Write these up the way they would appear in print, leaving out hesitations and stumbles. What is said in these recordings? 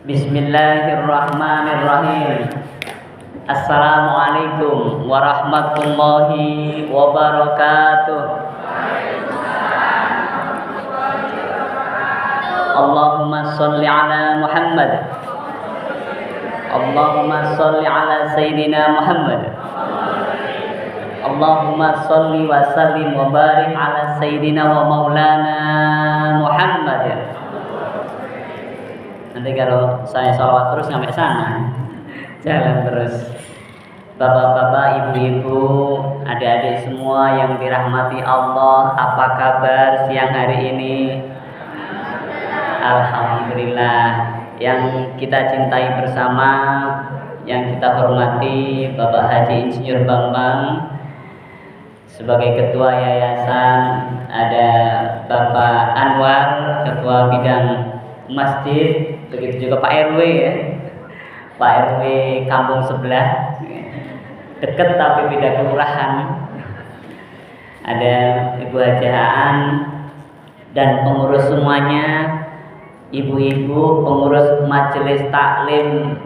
Bismillahirrahmanirrahim. Assalamualaikum warahmatullahi wabarakatuh. Allahumma sholli ala Muhammad. Allahumma sholli ala Sayyidina Muhammad. Allahumma sholli wa sallim wa barik ala Sayyidina wa maulana Muhammad. Nanti kalau saya sholawat terus sampai sana, jalan terus. Bapak-bapak, ibu-ibu, adik-adik semua yang dirahmati Allah, apa kabar siang hari ini? Alhamdulillah. Yang kita cintai bersama, yang kita hormati Bapak Haji Insinyur Bambang sebagai ketua yayasan, ada Bapak Anwar, ketua bidang masjid, begitu juga Pak RW ya, Pak RW kampung sebelah, deket tapi beda kelurahan. Ada Ibu Haji Aan dan pengurus semuanya, ibu-ibu pengurus majelis taklim,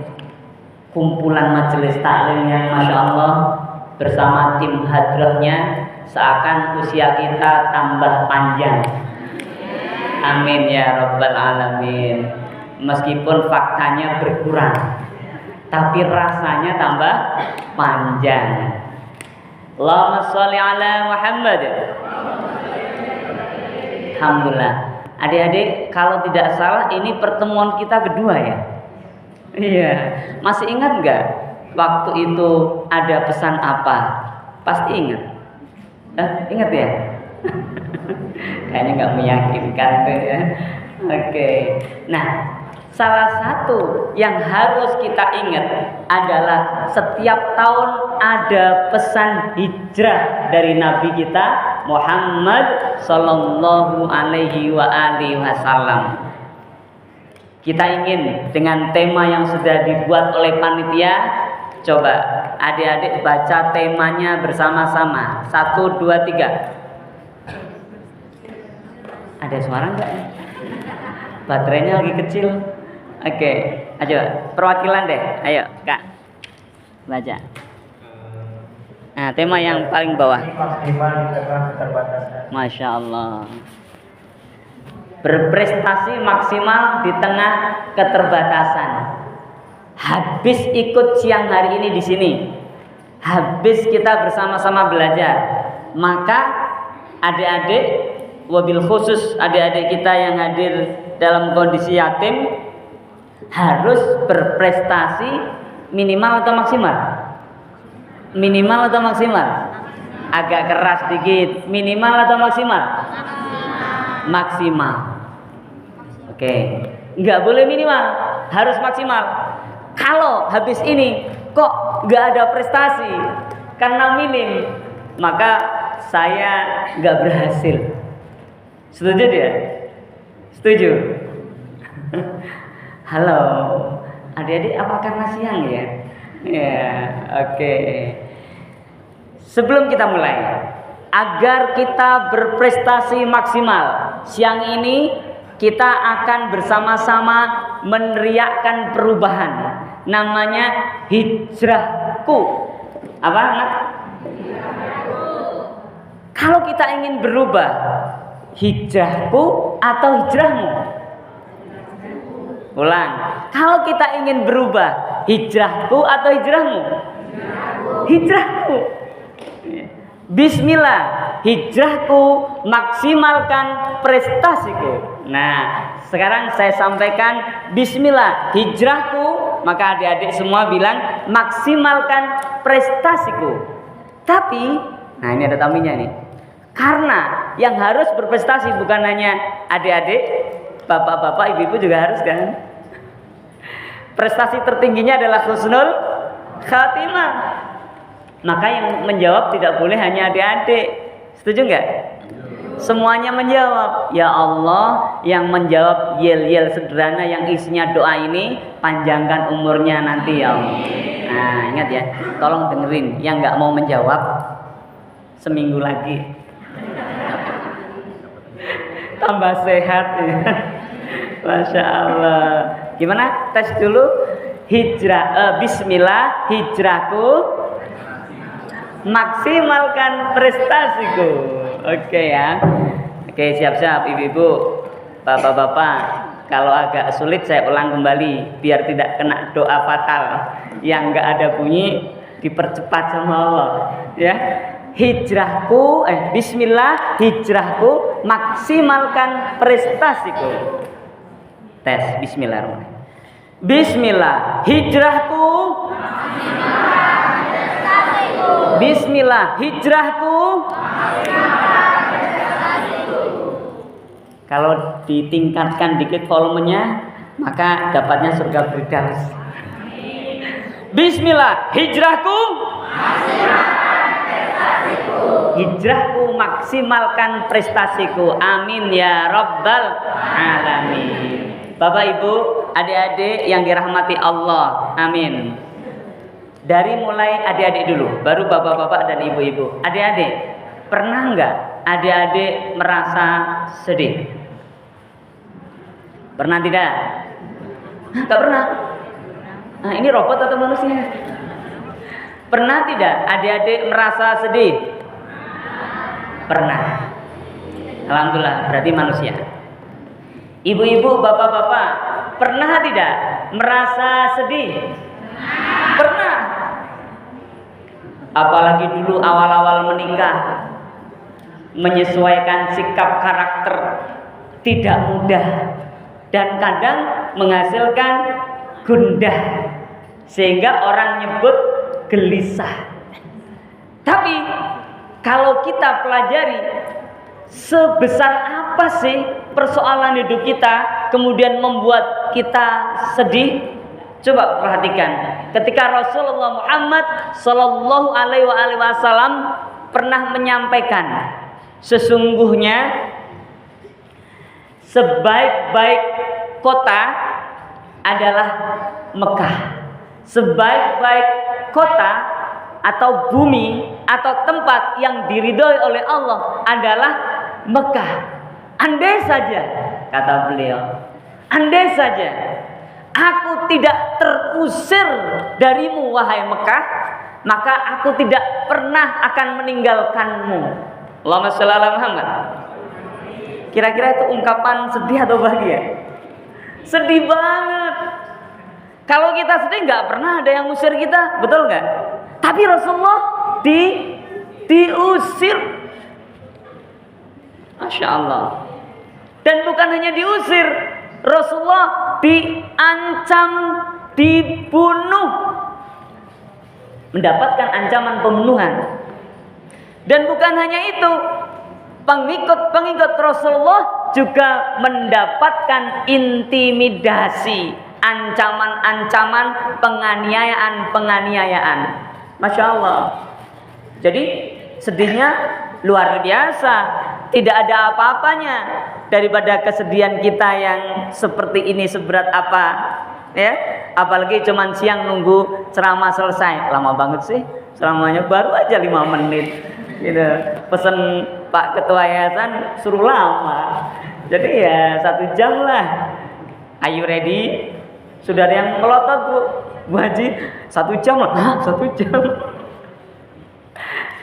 kumpulan majelis taklim yang Masya Allah bersama tim hadrahnya, seakan usia kita tambah panjang. Amin ya Rabbal Alamin. Meskipun faktanya berkurang, tapi rasanya tambah panjang. Allahumma sholli ala Muhammad. Alhamdulillah. Adik-adik, kalau tidak salah ini pertemuan kita kedua ya. Iya. Masih ingat nggak waktu itu ada pesan apa? Pasti ingat. Ingat ya? Kayaknya nggak meyakinkan tuh ya. Oke. Nah, salah satu yang harus kita ingat adalah setiap tahun ada pesan hijrah dari Nabi kita Muhammad Sallallahu Alaihi Wasallam. Kita ingin dengan tema yang sudah dibuat oleh panitia, coba adik-adik baca temanya bersama-sama. 1, 2, 3. Ada suara enggak? Baterainya lagi kecil. Oke, ayo perwakilan deh. Ayo, Kak. Baca. Nah, tema yang paling bawah. Masya Allah. Berprestasi maksimal di tengah keterbatasan. Habis ikut siang hari ini di sini, habis kita bersama-sama belajar, maka adik-adik, wabil khusus adik-adik kita yang hadir dalam kondisi yatim, harus berprestasi minimal atau maksimal? Minimal atau maksimal? Agak keras dikit. Minimal atau maksimal? Maksimal. Oke. Nggak boleh minimal, harus maksimal. Kalau habis ini kok nggak ada prestasi karena minim, maka saya nggak berhasil. Setuju dia? Setuju? Halo, adik-adik, apa karena siang ya? Ya, oke. Sebelum kita mulai, agar kita berprestasi maksimal, siang ini kita akan bersama-sama meneriakkan perubahan. Namanya hijrahku. Apa? Kalau kita ingin berubah, hijrahku atau hijrahmu? Ulang. Kalau kita ingin berubah, hijrahku atau hijrahmu? Hijrahku. Bismillah, hijrahku, maksimalkan prestasiku. Nah, sekarang saya sampaikan bismillah, hijrahku, maka adik-adik semua bilang maksimalkan prestasiku. Tapi, nah ini ada tamunya nih. Karena yang harus berprestasi bukan hanya adik-adik, bapak-bapak, ibu-ibu juga harus kan. Prestasi tertingginya adalah husnul khatimah. Maka yang menjawab tidak boleh hanya adik-adik. Setuju nggak? Semuanya menjawab. Ya Allah, yang menjawab yel-yel sederhana yang isinya doa ini, panjangkan umurnya nanti ya Allah. Nah ingat ya, tolong dengerin. Yang nggak mau menjawab, seminggu lagi tambah sehat ya. Masya Allah. Gimana? Tes dulu. Bismillah hijrahku, maksimalkan prestasiku. Oke ya. Oke, siap-siap ibu-ibu, bapak-bapak. Kalau agak sulit saya ulang kembali biar tidak kena doa fatal yang enggak ada bunyi, dipercepat sama Allah ya. Bismillah hijrahku, maksimalkan prestasiku. Tes bismillahirrahmanirrahim. Bismillah hijrahku, bismillah hijrahku. Kalau ditingkatkan dikit volumenya, maka dapatnya surga Firdaus. Bismillah hijrahku, hijrahku, maksimalkan prestasiku. Amin ya rabbal alamin. Bapak Ibu, adik-adik yang dirahmati Allah, amin. Dari mulai adik-adik dulu, baru bapak-bapak dan ibu-ibu. Adik-adik, pernah nggak adik-adik merasa sedih? Pernah tidak? Nggak pernah. Nah, ini robot atau manusia? Pernah tidak adik-adik merasa sedih? Pernah. Alhamdulillah, berarti manusia. Ibu-ibu, bapak-bapak, pernah tidak merasa sedih? Pernah. Apalagi dulu awal-awal menikah, menyesuaikan sikap karakter tidak mudah dan kadang menghasilkan gundah sehingga orang nyebut gelisah. Tapi kalau kita pelajari sebesar apa sih persoalan hidup kita kemudian membuat kita sedih? Coba perhatikan, ketika Rasulullah Muhammad Sallallahu Alaihi Wasallam pernah menyampaikan, sesungguhnya sebaik-baik kota adalah Mekah. Sebaik-baik kota atau bumi atau tempat yang diridhoi oleh Allah adalah Mekah. Andai saja, kata beliau, andai saja aku tidak terusir darimu wahai Mekah, maka aku tidak pernah akan meninggalkanmu. Allahumma shalli ala Muhammad. Kira-kira itu ungkapan sedih atau bahagia? Sedih banget. Kalau kita sedih nggak pernah ada yang ngusir kita, betul nggak? Tapi Rasulullah diusir. Masya Allah. Dan bukan hanya diusir, Rasulullah diancam dibunuh, mendapatkan ancaman pembunuhan. Dan bukan hanya itu, pengikut Rasulullah juga mendapatkan intimidasi, ancaman-ancaman, penganiayaan. Masya Allah. Jadi sedihnya luar biasa, tidak ada apa-apanya daripada kesedihan kita yang seperti ini, seberat apa ya. Apalagi cuman siang nunggu ceramah selesai, lama banget sih ceramahnya, baru aja 5 menit gitu. Pesen Pak Ketua Yayasan suruh lama, jadi ya 1 jam lah. Are you ready? Sudah ada yang melotot Bu Haji, 1 jam lah. 1 jam.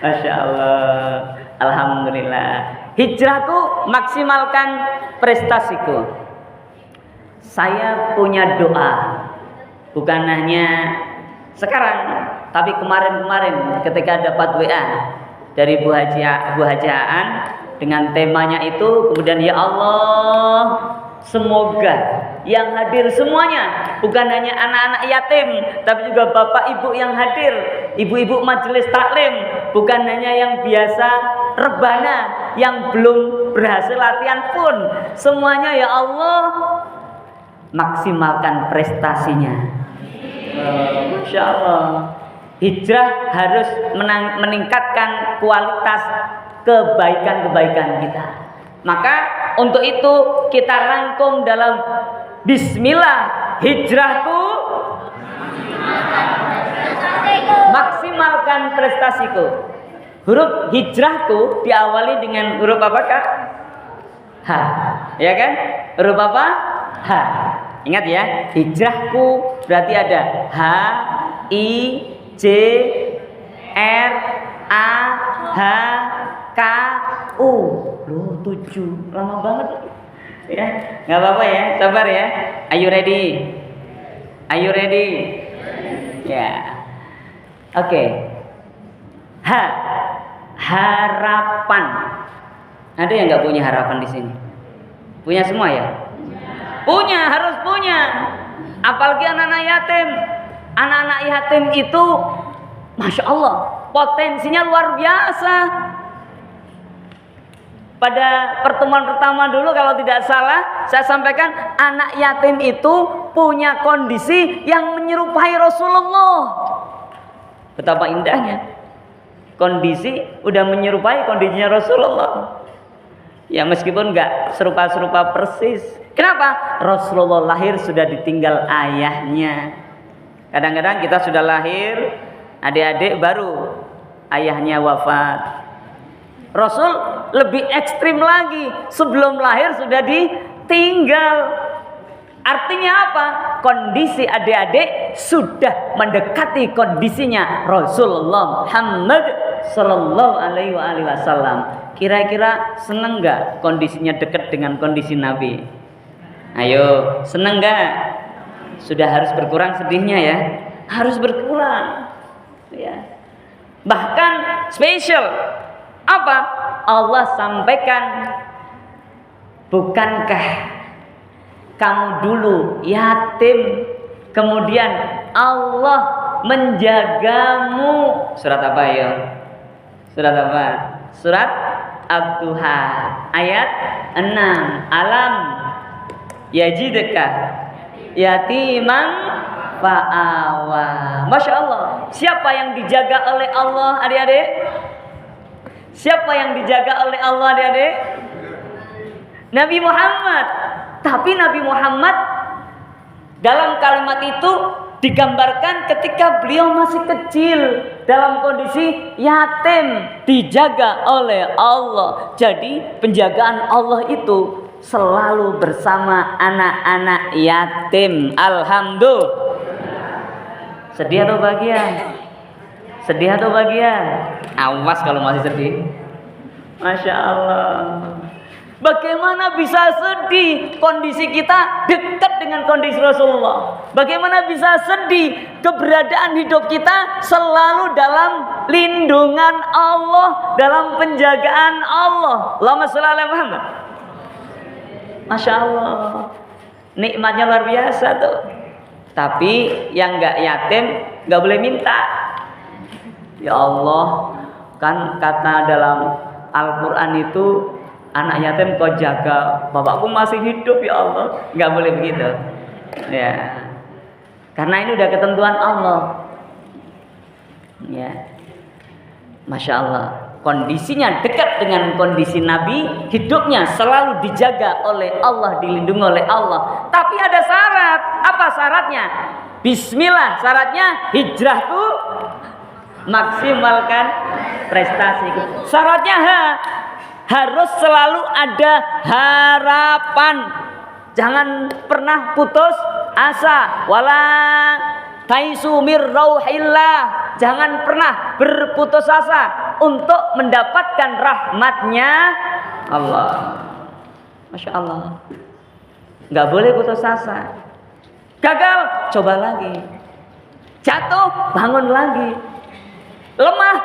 Masya Allah. Alhamdulillah. Hijrahku, maksimalkan prestasiku. Saya punya doa, bukan hanya sekarang, tapi kemarin-kemarin ketika dapat WA dari Bu Haji Aan dengan temanya itu, kemudian ya Allah, semoga yang hadir semuanya, bukan hanya anak-anak yatim, tapi juga bapak ibu yang hadir, ibu-ibu majelis taklim, bukan hanya yang biasa rebana, yang belum berhasil latihan pun, semuanya ya Allah, maksimalkan prestasinya. Masya Allah. Hijrah harus meningkatkan kualitas kebaikan-kebaikan kita. Maka untuk itu kita rangkum dalam Bismillah hijrahku, maksimalkan prestasiku. Huruf hijrahku diawali dengan huruf apa Kak? Ha, ya kan? Huruf apa? Ha. Ingat ya, hijrahku berarti ada H I J R A H K U. Loh, 7. Lama banget. Ya, nggak apa-apa ya, sabar ya. Are you ready? Are you ready? Ya. Oke. H. Harapan. Ada yang nggak punya harapan di sini? Punya semua ya? Punya, harus punya. Apalagi anak-anak yatim. Anak-anak yatim itu, Masya Allah, potensinya luar biasa. Pada pertemuan pertama dulu kalau tidak salah, saya sampaikan anak yatim itu punya kondisi yang menyerupai Rasulullah. Betapa indahnya. Kondisi udah menyerupai kondisinya Rasulullah. Ya meskipun nggak serupa-serupa persis. Kenapa? Rasulullah lahir sudah ditinggal ayahnya. Kadang-kadang kita sudah lahir, adik-adik baru ayahnya wafat. Rasul lebih ekstrim lagi, sebelum lahir sudah ditinggal. Artinya apa? Kondisi adik-adik sudah mendekati kondisinya Rasulullah Muhammad Sallallahu Alaihi Wasallam. Kira-kira seneng nggak kondisinya dekat dengan kondisi Nabi? Ayo, seneng nggak? Sudah harus berkurang sedihnya ya, harus berkurang. Ya. Bahkan spesial. Apa? Allah sampaikan, bukankah kamu dulu yatim, kemudian Allah menjagamu. Surat apa ya? Surat apa? Surat Ad-Duha ayat 6. Alam yajidka yatiman fa'awa. Masya Allah. Siapa yang dijaga oleh Allah, adik-adik? Siapa yang dijaga oleh Allah, adik-adik? Nabi Muhammad. Tapi Nabi Muhammad dalam kalimat itu digambarkan ketika beliau masih kecil, dalam kondisi yatim, dijaga oleh Allah. Jadi penjagaan Allah itu selalu bersama anak-anak yatim. Alhamdulillah. Sedih atau bahagia? Sedih atau bahagia? Awas kalau masih sedih. Masya Allah. Bagaimana bisa sedih? Kondisi kita dekat dengan kondisi Rasulullah. Bagaimana bisa sedih? Keberadaan hidup kita selalu dalam lindungan Allah, dalam penjagaan Allah. Allahumma shalli ala Muhammad. Masya Allah. Nikmatnya luar biasa tuh. Tapi yang nggak yatim nggak boleh minta. Ya Allah, kan kata dalam Al-Quran itu, anak yatim kau jaga, bapakku masih hidup ya Allah. Nggak boleh begitu. Ya, karena ini udah ketentuan Allah. Ya, Masya Allah. Kondisinya dekat dengan kondisi Nabi, hidupnya selalu dijaga oleh Allah, dilindungi oleh Allah. Tapi ada syarat. Apa syaratnya? Bismillah, syaratnya hijrah tuh maksimalkan prestasi. Syaratnya harus selalu ada harapan. Jangan pernah putus asa. Wala taisu mir rauhillah. Jangan pernah berputus asa untuk mendapatkan rahmatnya Allah. Masya Allah. Nggak boleh putus asa. Gagal, coba lagi. Jatuh, bangun lagi. Lemah,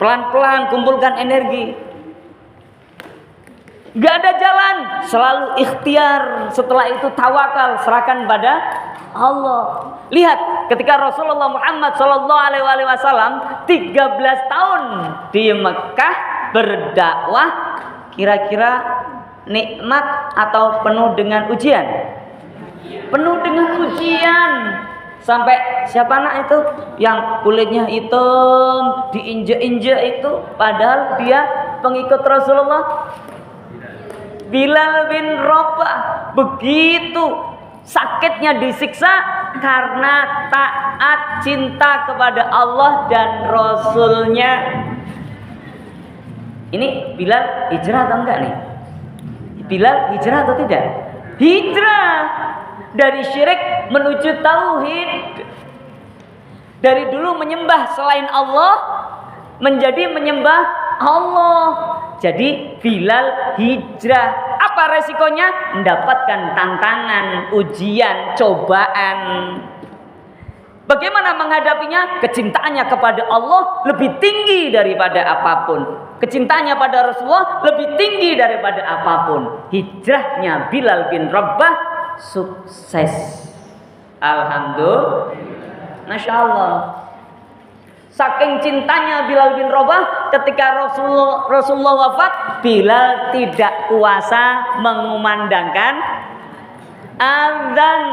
pelan-pelan kumpulkan energi. Gak ada jalan, selalu ikhtiar. Setelah itu tawakal, serahkan pada Allah. Lihat ketika Rasulullah Muhammad SAW 13 tahun di Mekah berdakwah, kira-kira nikmat atau penuh dengan ujian? Penuh dengan ujian. Sampai siapa anak itu yang kulitnya hitam, diinjek-injek itu, padahal dia pengikut Rasulullah. Bilal bin Rabah, begitu sakitnya disiksa karena taat cinta kepada Allah dan Rasulnya. Ini Bilal hijrah atau enggak nih? Bilal hijrah atau tidak? Hijrah. dari syirik menuju tauhid. Dari dulu menyembah selain Allah menjadi menyembah Allah. Jadi Bilal hijrah. Apa resikonya? Mendapatkan tantangan, ujian, cobaan. Bagaimana menghadapinya? Kecintaannya kepada Allah lebih tinggi daripada apapun. Kecintaannya pada Rasulullah lebih tinggi daripada apapun. Hijrahnya Bilal bin Rabah sukses. Alhamdulillah. Masya Allah. Saking cintanya Bilal bin Rabah, ketika Rasulullah wafat, Bilal tidak kuasa mengumandangkan azan.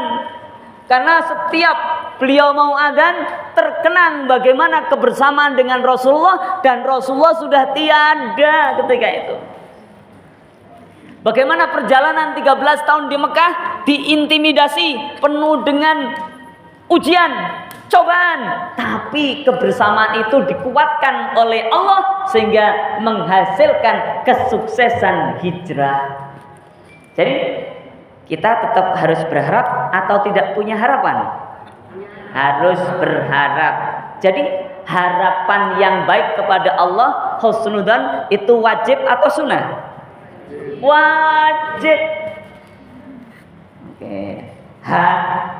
Karena setiap beliau mau azan, terkenang bagaimana kebersamaan dengan Rasulullah, dan Rasulullah sudah tiada ketika itu. Bagaimana perjalanan 13 tahun di Mekah diintimidasi, penuh dengan ujian, cobaan, tapi kebersamaan itu dikuatkan oleh Allah sehingga menghasilkan kesuksesan hijrah. Jadi kita tetap harus berharap atau tidak punya harapan? Harus berharap. Jadi harapan yang baik kepada Allah, husnudzan, itu wajib atau sunnah? Wajib. Oke.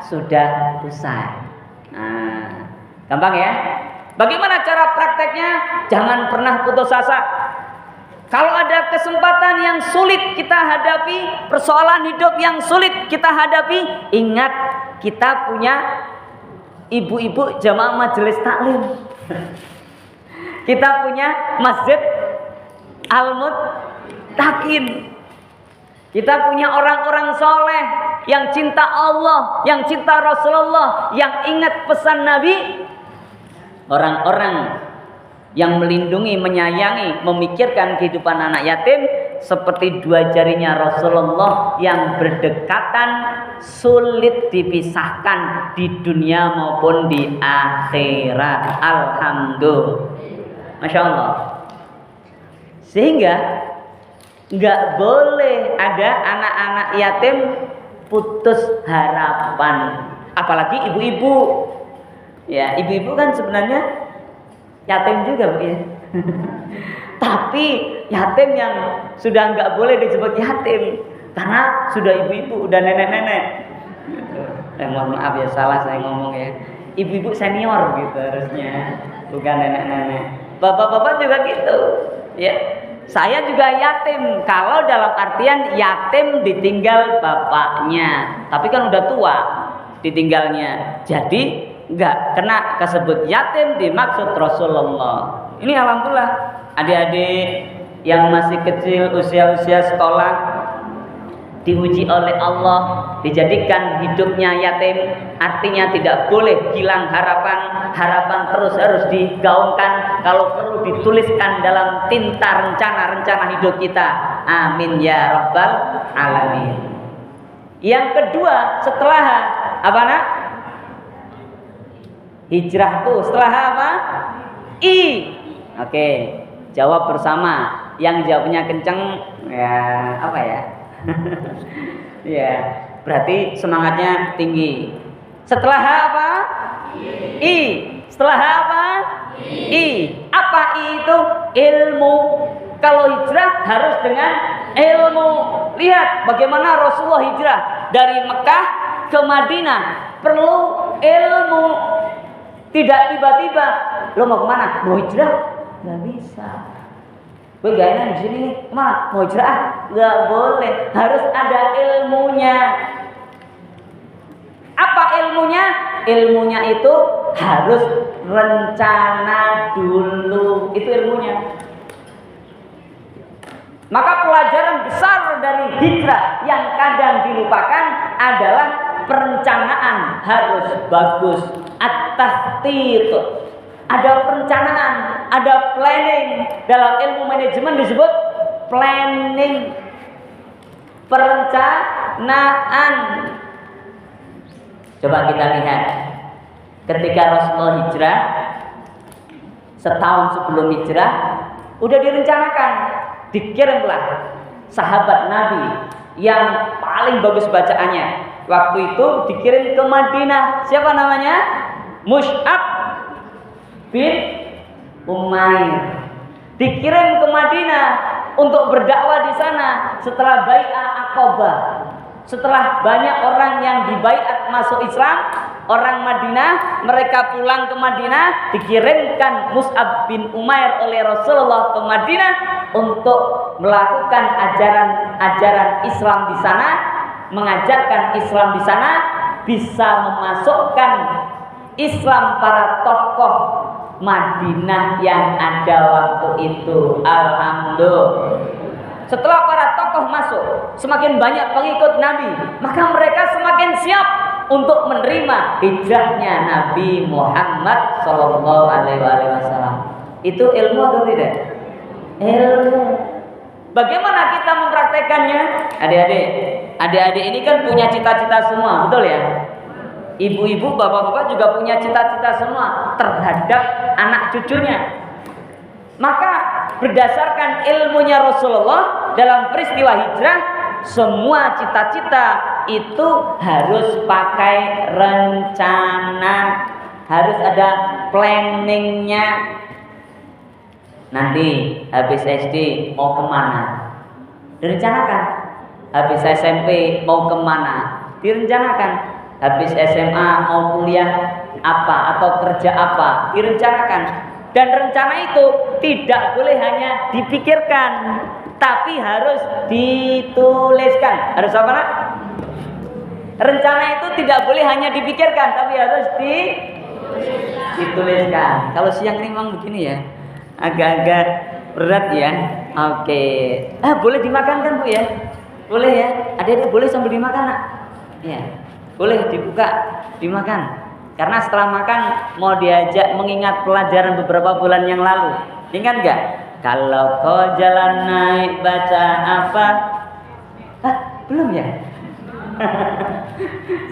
Sudah usai. Nah, gampang ya. Bagaimana cara prakteknya? Jangan pernah putus asa. Kalau ada kesempatan yang sulit kita hadapi, persoalan hidup yang sulit kita hadapi, ingat kita punya ibu-ibu jamaah majelis taklim. Kita punya Masjid Al-Muttaqin. Kita punya orang-orang soleh yang cinta Allah, yang cinta Rasulullah, yang ingat pesan Nabi. Orang-orang yang melindungi, menyayangi, memikirkan kehidupan anak yatim seperti dua jarinya Rasulullah yang berdekatan, sulit dipisahkan di dunia maupun di akhirat. Alhamdulillah. Masya Allah. Sehingga nggak boleh ada anak-anak yatim putus harapan, apalagi ibu-ibu. Ya, ibu-ibu kan sebenarnya yatim juga, Bu, ya. Tapi yatim yang sudah nggak boleh disebut yatim karena sudah ibu-ibu, udah nenek-nenek. Mohon maaf ya, salah saya ngomong ya. Ibu-ibu senior gitu harusnya, bukan nenek-nenek. Bapak-bapak juga gitu, ya. Saya juga yatim, kalau dalam artian yatim ditinggal bapaknya, tapi kan udah tua ditinggalnya, jadi nggak kena kesebut yatim dimaksud Rasulullah. Ini alhamdulillah adik-adik yang masih kecil, usia-usia sekolah, diuji oleh Allah, dijadikan hidupnya yatim, artinya tidak boleh hilang harapan. Harapan terus harus digaungkan, kalau perlu dituliskan dalam tinta rencana-rencana hidup kita. Amin ya rabbal alamin. Yang kedua, setelah apa nak? Hijrah tuh setelah apa? Oke, jawab bersama. Yang jawabnya kenceng ya apa ya? Ya, berarti semangatnya tinggi. Setelah apa? Setelah apa? Apa itu? Ilmu. Kalau hijrah harus dengan ilmu. Lihat bagaimana Rasulullah hijrah dari Mekah ke Madinah, perlu ilmu. Tidak tiba-tiba, lo mau kemana? Mau hijrah? Gak bisa. Gue gak enak di sini nih, kemana? Mau hijrah? Gak boleh, harus ada ilmunya. Apa ilmunya? Ilmunya itu harus rencana dulu. Itu ilmunya. Maka pelajaran besar dari hijrah yang kadang dilupakan adalah perencanaan harus bagus. At-takhtit. Ada perencanaan, ada planning. Dalam ilmu manajemen disebut planning. Perencanaan. Coba kita lihat. Ketika Rasulullah hijrah, setahun sebelum hijrah, udah direncanakan. Dikirimlah sahabat Nabi yang paling bagus bacaannya, Waktu itu dikirim ke Madinah. Siapa namanya? Mus'ab bin Umair. Dikirim ke Madinah untuk berdakwah di sana setelah bai'ah Aqabah. Setelah banyak orang yang dibaiat masuk Islam, orang Madinah, mereka pulang ke Madinah, dikirimkan Mus'ab bin Umair oleh Rasulullah ke Madinah untuk melakukan ajaran Islam di sana, mengajarkan Islam di sana, bisa memasukkan Islam para tokoh Madinah yang ada waktu itu. Alhamdulillah. Setelah para tokoh masuk, semakin banyak pengikut Nabi, maka mereka semakin siap untuk menerima hijrahnya Nabi Muhammad Sallallahu Alaihi Wasallam. Itu ilmu atau tidak? Ilmu. Bagaimana kita mempraktekannya? Adik-adik ini kan punya cita-cita semua, betul ya? Ibu-ibu, bapak-bapak juga punya cita-cita semua terhadap anak cucunya. Maka berdasarkan ilmunya Rasulullah dalam peristiwa hijrah, semua cita-cita itu harus pakai rencana, harus ada planningnya. Nanti habis SD mau kemana? Direncanakan. Habis SMP mau kemana? Direncanakan. Habis SMA mau kuliah apa atau kerja apa? Direncanakan. Dan rencana itu tidak boleh hanya dipikirkan, tapi harus dituliskan. Harus apa nak? Rencana itu tidak boleh hanya dipikirkan, tapi harus dituliskan. Kalau siang ini memang begini ya, agak-agak berat ya. Oke. Boleh dimakan kan Bu ya? Boleh ya. Adik-adik boleh sambil dimakan nak? Ya. Boleh dibuka, dimakan. Karena setelah makan mau diajak mengingat pelajaran beberapa bulan yang lalu. Ingat gak? Kalau kau jalan naik baca apa? Belum ya?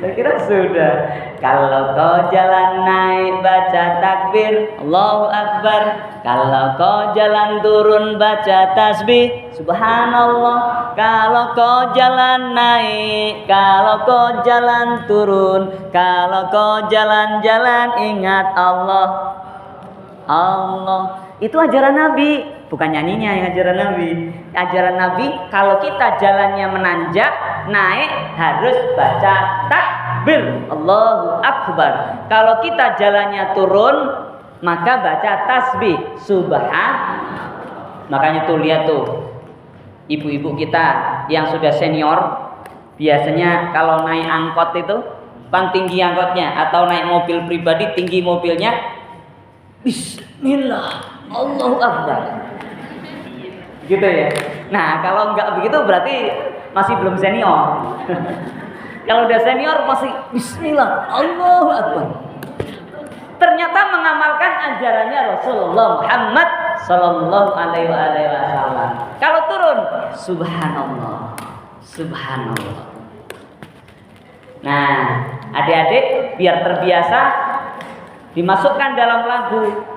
Saya kira sudah. Kalau kau jalan naik baca takbir Allahu Akbar. Kalau kau jalan turun baca tasbih Subhanallah. Kalau kau jalan naik, kalau kau jalan turun, kalau kau jalan-jalan ingat Allah. Allah. Itu ajaran Nabi, bukan nyanyinya yang ajaran Nabi. Ajaran Nabi kalau kita jalannya menanjak, naik harus baca takbir Allahu Akbar. Kalau kita jalannya turun, maka baca tasbih Subhanallah. Makanya tuh lihat tuh ibu-ibu kita yang sudah senior, biasanya kalau naik angkot itu pan tinggi angkotnya, atau naik mobil pribadi tinggi mobilnya, Bismillah Allahu Akbar, gitu ya. Nah kalau enggak begitu berarti masih belum senior. Kalau udah senior masih Bismillah Allahu Akbar. Ternyata mengamalkan ajarannya Rasulullah Muhammad Sallallahu Alaihi Wasallam. Kalau turun Subhanallah, Subhanallah. Nah, adik-adik biar terbiasa dimasukkan dalam lagu.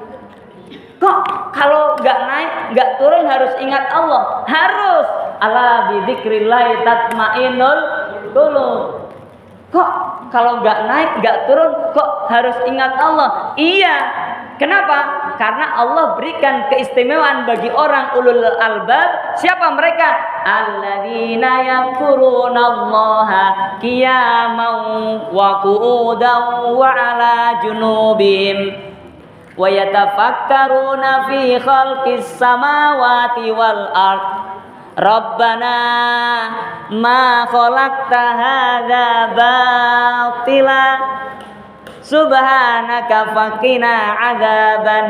Kok kalau nggak naik, nggak turun harus ingat Allah? Harus. Ala bidzikrillah tatmainnul qulub. Kok kalau nggak naik, nggak turun, kok harus ingat Allah? Iya. Kenapa? Karena Allah berikan keistimewaan bagi orang ulul albab. Siapa mereka? Alladzina yadhkurunallaha qiyaman wa qu'udan wa 'ala junubihim wa yatafakkaruna fi khalqis samawati wal ard. Rabbana ma khalaqta hadza batila subhanaka faqina adzaban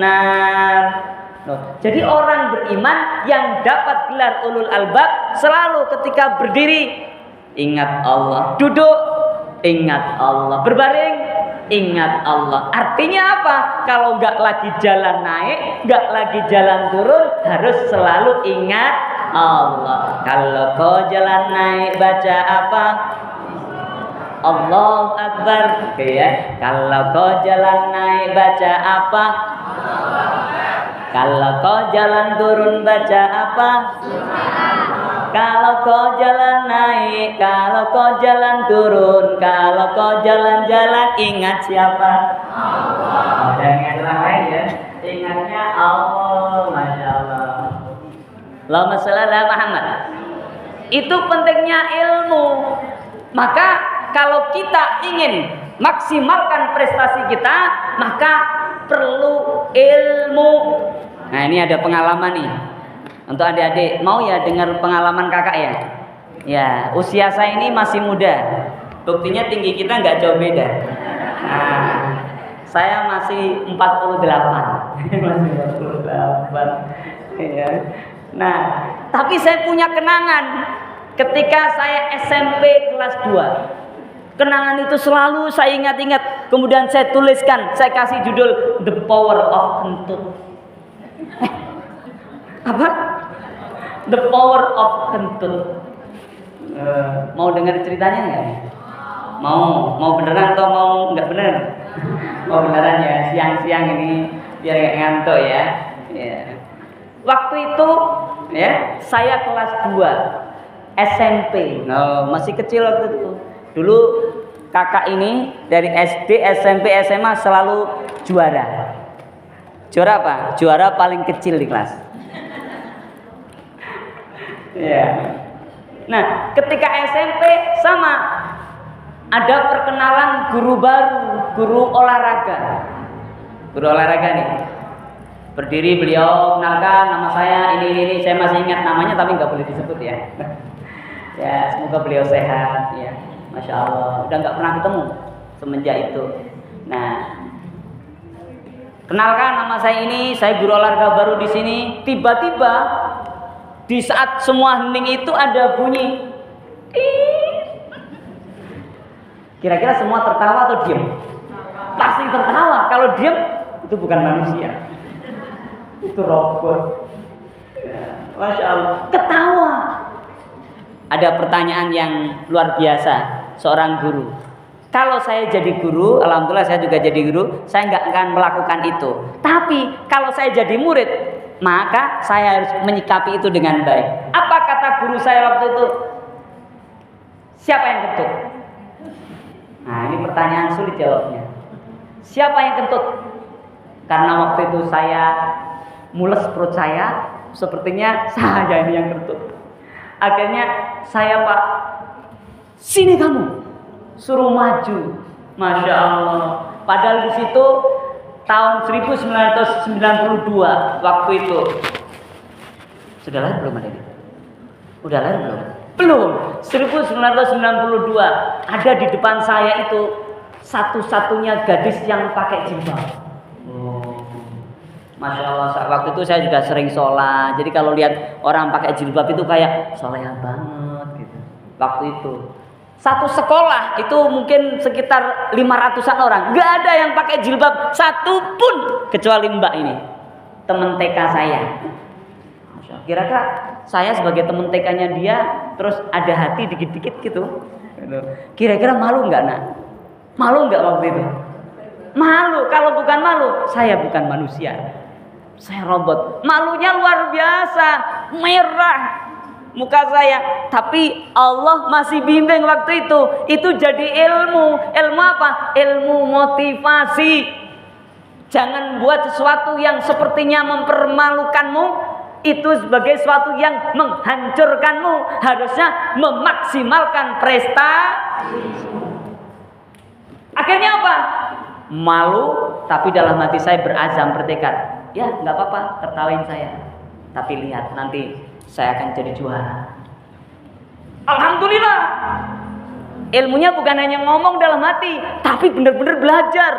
nar. Jadi orang beriman yang dapat gelar ulul albab selalu ketika berdiri ingat Allah, duduk ingat Allah, berbaring ingat Allah. Artinya apa? Kalau nggak lagi jalan naik, nggak lagi jalan turun, harus selalu ingat Allah. Kalau kau jalan naik baca apa? Allahu Akbar. Oke ya. Kalau kau jalan naik baca apa? Kalau kau jalan turun baca apa? Kalau kau jalan naik, kalau kau jalan turun, kalau kau jalan-jalan, ingat siapa? Allah. Dan ingat orang lain ya. Ingatnya Allah, Masya Allah. Allahumma shalli ala Muhammad. Itu pentingnya ilmu. Maka kalau kita ingin maksimalkan prestasi kita, maka perlu ilmu. Nah, ini ada pengalaman nih. Untuk adik-adik, mau ya dengar pengalaman kakak ya? Ya, usia saya ini masih muda. Buktinya tinggi kita nggak jauh beda. Nah, saya masih 48. Masih 48. Ya. Nah, tapi saya punya kenangan ketika saya SMP kelas 2. Kenangan itu selalu saya ingat-ingat. Kemudian saya tuliskan, saya kasih judul The Power of Kentut. Apa? The Power of Kentut. Mau dengar ceritanya nggak? Mau beneran atau mau nggak bener? Mau beneran ya, siang-siang ini biar nggak ngantuk ya. Waktu itu ya, saya kelas 2 SMP. Masih kecil waktu itu. Dulu kakak ini dari SD, SMP, SMA selalu juara. Juara apa? Juara paling kecil di kelas. Ya. Nah, ketika SMP sama ada perkenalan guru baru, guru olahraga. Guru olahraga nih. Berdiri beliau, kenalkan nama saya ini, saya masih ingat namanya tapi nggak boleh disebut ya. Ya, semoga beliau sehat ya. Masya Allah, udah nggak pernah ketemu semenjak itu. Nah, kenalkan nama saya ini, saya guru olahraga baru di sini. Tiba-tiba di saat semua hening itu ada bunyi. Kira-kira semua tertawa atau diem? Pasti tertawa. Kalau diem itu bukan manusia, itu robot. Masya Allah, ketawa. Ada pertanyaan yang luar biasa seorang guru. Kalau saya jadi guru, alhamdulillah saya juga jadi guru, saya nggak akan melakukan itu. Tapi kalau saya jadi murid, maka saya harus menyikapi itu dengan baik. Apa kata guru saya waktu itu? Siapa yang kentut? Nah, ini pertanyaan sulit jawabnya. Siapa yang kentut? Karena waktu itu saya mules perut saya, sepertinya saya ini yang kentut. Akhirnya saya, Pak, sini kamu, suruh maju. Masya Allah. Padahal di situ tahun 1992 waktu itu. Sudah lahir belum ada ini? Udah lahir belum? Belum. 1992 ada di depan saya itu satu-satunya gadis yang pakai jilbab. Masya Allah, waktu itu saya juga sering sholat. Jadi kalau lihat orang pakai jilbab itu kayak solehah banget gitu. Waktu itu satu sekolah itu mungkin sekitar 500-an orang, nggak ada yang pakai jilbab satu pun kecuali mbak ini, teman TK saya. Kira-kira saya sebagai teman TK-nya dia, terus ada hati dikit-dikit gitu. Kira-kira malu nggak, nak? Malu nggak waktu itu? Malu. Kalau bukan malu, saya bukan manusia. Saya robot. Malunya luar biasa, merah muka saya. Tapi Allah masih bimbing waktu itu. Itu jadi ilmu. Ilmu apa? Ilmu motivasi. Jangan buat sesuatu yang sepertinya mempermalukanmu. Itu sebagai sesuatu yang menghancurkanmu. Harusnya memaksimalkan prestasi. Akhirnya apa? Malu, tapi dalam hati saya berazam, bertekad. Ya, nggak apa-apa, tertawain saya. Tapi lihat, nanti saya akan jadi juara. Alhamdulillah. Ilmunya bukan hanya ngomong dalam hati, tapi benar-benar belajar.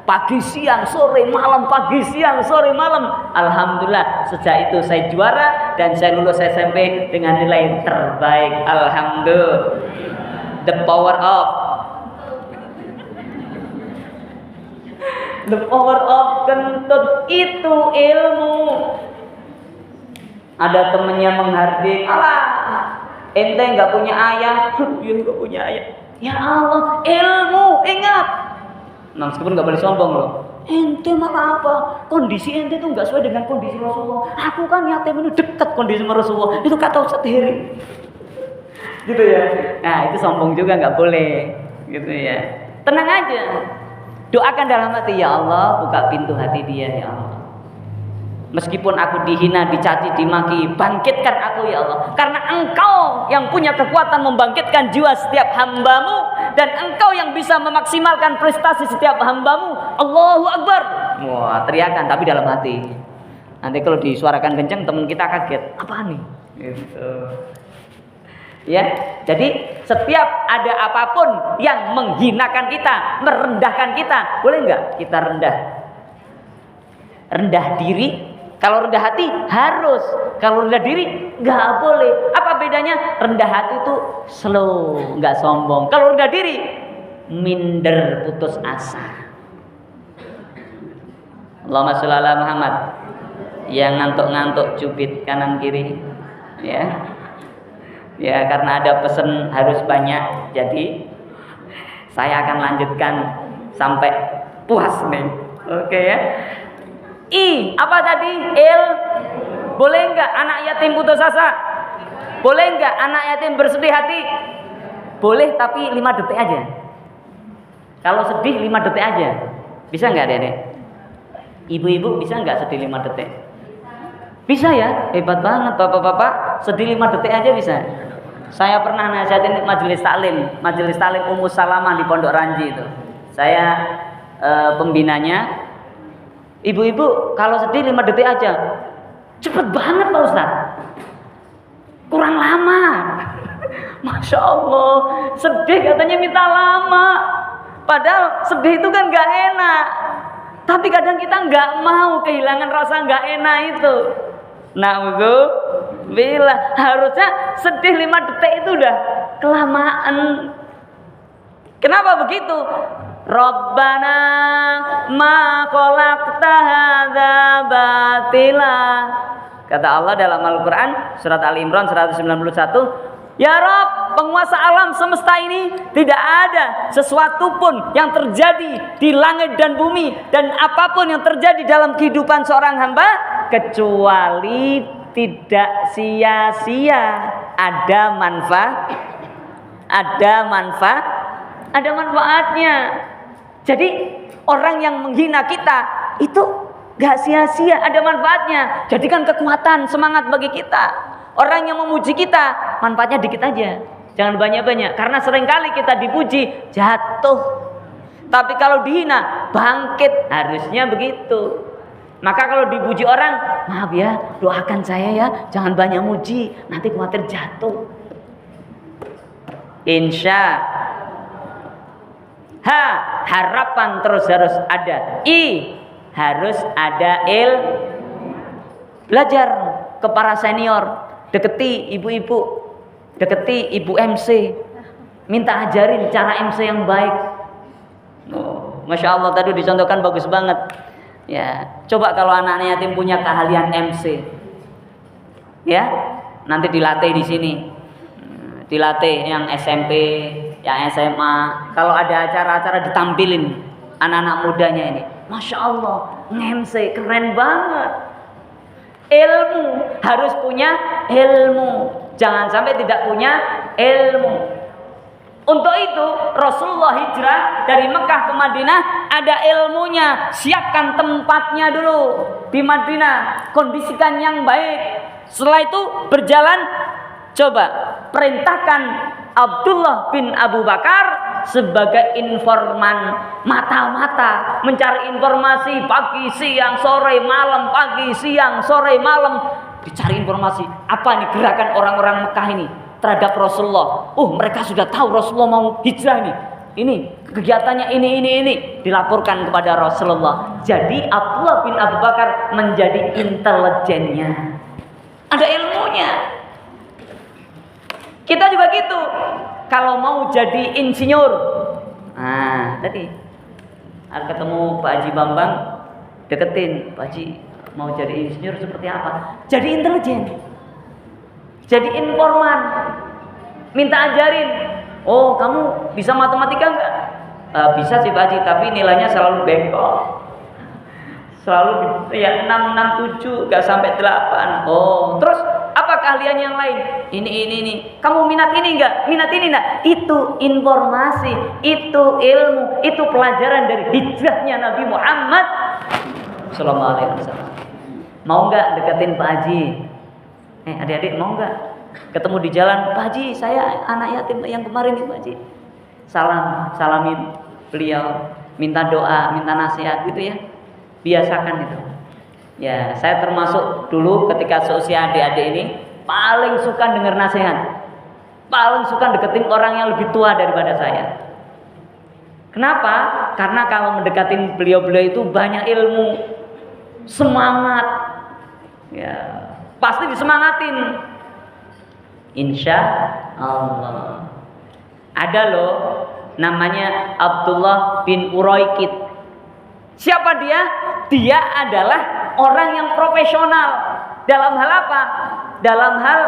Pagi, siang, sore, malam, pagi, siang, sore, malam. Alhamdulillah, sejak itu saya juara dan saya lulus SMP dengan nilai terbaik. Alhamdulillah. The power of kentut itu ilmu. Ada temennya menghardik, alah, ente nggak punya ayah, dia nggak punya ayah. Ya Allah, ilmu, ingat. Nah, meskipun nggak boleh sombong loh. Ente malah apa? Kondisi ente itu nggak sesuai dengan kondisi Rasulullah. Aku kan yatim ini dekat kondisi Rasulullah. Itu kata Ustaz Heri. Gitu ya. Nah, itu sombong juga nggak boleh. Gitu ya. Tenang aja. Doakan dalam hati, ya Allah, buka pintu hati dia ya Allah. Meskipun aku dihina, dicaci, dimaki, bangkitkan aku ya Allah. Karena Engkau yang punya kekuatan membangkitkan jiwa setiap hamba-Mu, dan Engkau yang bisa memaksimalkan prestasi setiap hamba-Mu. Allahu Akbar. Wah, teriakan tapi dalam hati. Nanti kalau disuarakan kencang teman kita kaget. Apa nih? Gitu. Ya, jadi setiap ada apapun yang menghinakan kita, merendahkan kita, boleh nggak kita rendah? Rendah diri. Kalau rendah hati harus, kalau rendah diri nggak boleh. Apa bedanya? Rendah hati itu slow, nggak sombong. Kalau rendah diri minder, putus asa. Allahumma sholli ala Muhammad. Yang ngantuk-ngantuk cubit kanan kiri, ya. Ya, karena ada pesan harus banyak, jadi saya akan lanjutkan sampai puas nih. Oke ya. I, apa tadi? Boleh nggak anak yatim putus asa? Boleh nggak anak yatim bersedih hati? Boleh, tapi 5 detik aja. Kalau sedih 5 detik aja. Bisa nggak Dede? Ibu-ibu bisa nggak sedih 5 detik? Bisa ya? Hebat banget bapak-bapak. Sedih 5 detik aja bisa. Saya pernah nasihatin majelis taklim Ummu Salamah di Pondok Ranji itu. Saya pembinanya. Ibu-ibu kalau sedih 5 detik aja. Cepet banget Pak Ustaz. Kurang lama. Masya Allah. Sedih katanya minta lama. Padahal sedih itu kan gak enak. Tapi kadang kita gak mau kehilangan rasa gak enak itu. Bila harusnya sedih 5 detik itu udah kelamaan. Kenapa begitu? Rabbana ma khalaqta hadza batila. Kata Allah dalam Al-Qur'an surat Ali Imran 191, ya Rabb, penguasa alam semesta ini tidak ada sesuatu pun yang terjadi di langit dan bumi dan apapun yang terjadi dalam kehidupan seorang hamba kecuali tidak sia-sia, ada manfaatnya. Jadi orang yang menghina kita itu gak sia-sia, ada manfaatnya. Jadikan kekuatan, semangat bagi kita. Orang yang memuji kita, manfaatnya dikit aja, jangan banyak-banyak. Karena seringkali kita dipuji, jatuh. Tapi kalau dihina, bangkit. Harusnya begitu. Maka kalau dipuji orang, maaf ya, doakan saya ya, jangan banyak muji, nanti khawatir jatuh. Insya. Harapan terus harus ada. Harus ada belajar ke para senior. Deketi ibu-ibu, deketi ibu MC, minta ajarin cara MC yang baik. Oh, Masya Allah, tadi dicontohkan bagus banget. Ya, coba kalau anak-anak yatim punya keahlian MC, ya, nanti dilatih di sini, dilatih yang SMP, yang SMA. Kalau ada acara-acara ditampilin anak-anak mudanya ini, Masya Allah, MC keren banget. Ilmu harus punya ilmu, jangan sampai tidak punya ilmu. Untuk itu Rasulullah hijrah dari Mekah ke Madinah, ada ilmunya. Siapkan tempatnya dulu di Madinah, kondisikan yang baik. Setelah itu berjalan, coba perintahkan Abdullah bin Abu Bakar sebagai informan mata-mata, mencari informasi pagi, siang, sore, malam, pagi, siang, sore, malam. Dicari informasi, apa nih gerakan orang-orang Mekah ini terhadap Rasulullah. Mereka sudah tahu Rasulullah mau hijrah nih. Ini kegiatannya ini dilaporkan kepada Rasulullah. Jadi Abdullah bin Abu Bakar menjadi intelijennya. Ada ilmunya. Kita juga gitu. Kalau mau jadi insinyur, tadi ada ketemu Pak Haji Bambang, deketin Pak Haji, mau jadi insinyur seperti apa? Jadi intelijen, jadi informan, minta ajarin. Oh, kamu bisa matematika enggak? Bisa sih Pak Haji, tapi nilainya selalu bengkok. Selalu ya 6, 7, gak sampai 8. Oh, terus apa keahlian yang lain? Ini. Kamu minat ini enggak? Minat ini enggak? Itu informasi, itu ilmu, itu pelajaran dari hijrahnya Nabi Muhammad sallallahu alaihi wasallam. Mau enggak deketin Pak Haji? Adik-adik mau enggak? Ketemu di jalan, Pak Haji, saya anak yatim yang kemarin nih Pak Haji. Salamin beliau, minta doa, minta nasihat gitu ya. Biasakan itu. Ya, saya termasuk dulu ketika seusia adik-adik ini paling suka dengar nasihat. Paling suka deketin orang yang lebih tua daripada saya. Kenapa? Karena kalau mendekatin beliau-beliau itu banyak ilmu, semangat. Ya, pasti disemangatin. Insya Allah. Ada loh namanya Abdullah bin Uraikid. Siapa dia? Dia adalah orang yang profesional. Dalam hal apa? Dalam hal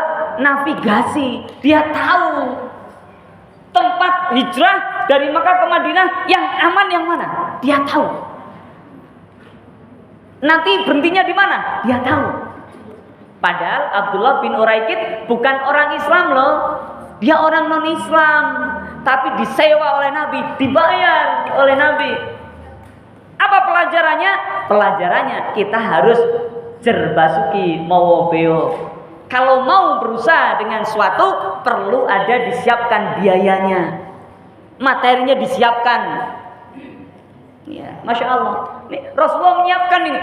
navigasi. Dia tahu tempat hijrah dari Mekah ke Madinah yang aman yang mana. Dia tahu. Nanti berhentinya di mana? Dia tahu. Padahal Abdullah bin Uraikid bukan orang Islam loh. Dia orang non-Islam, tapi disewa oleh Nabi, dibayar oleh Nabi. Apa pelajarannya? Pelajarannya kita harus jerbasuki mawobeo. Kalau mau berusaha dengan suatu, perlu ada disiapkan biayanya, materinya disiapkan. Ya, Masya Allah. Nih, Rasulullah menyiapkan ini.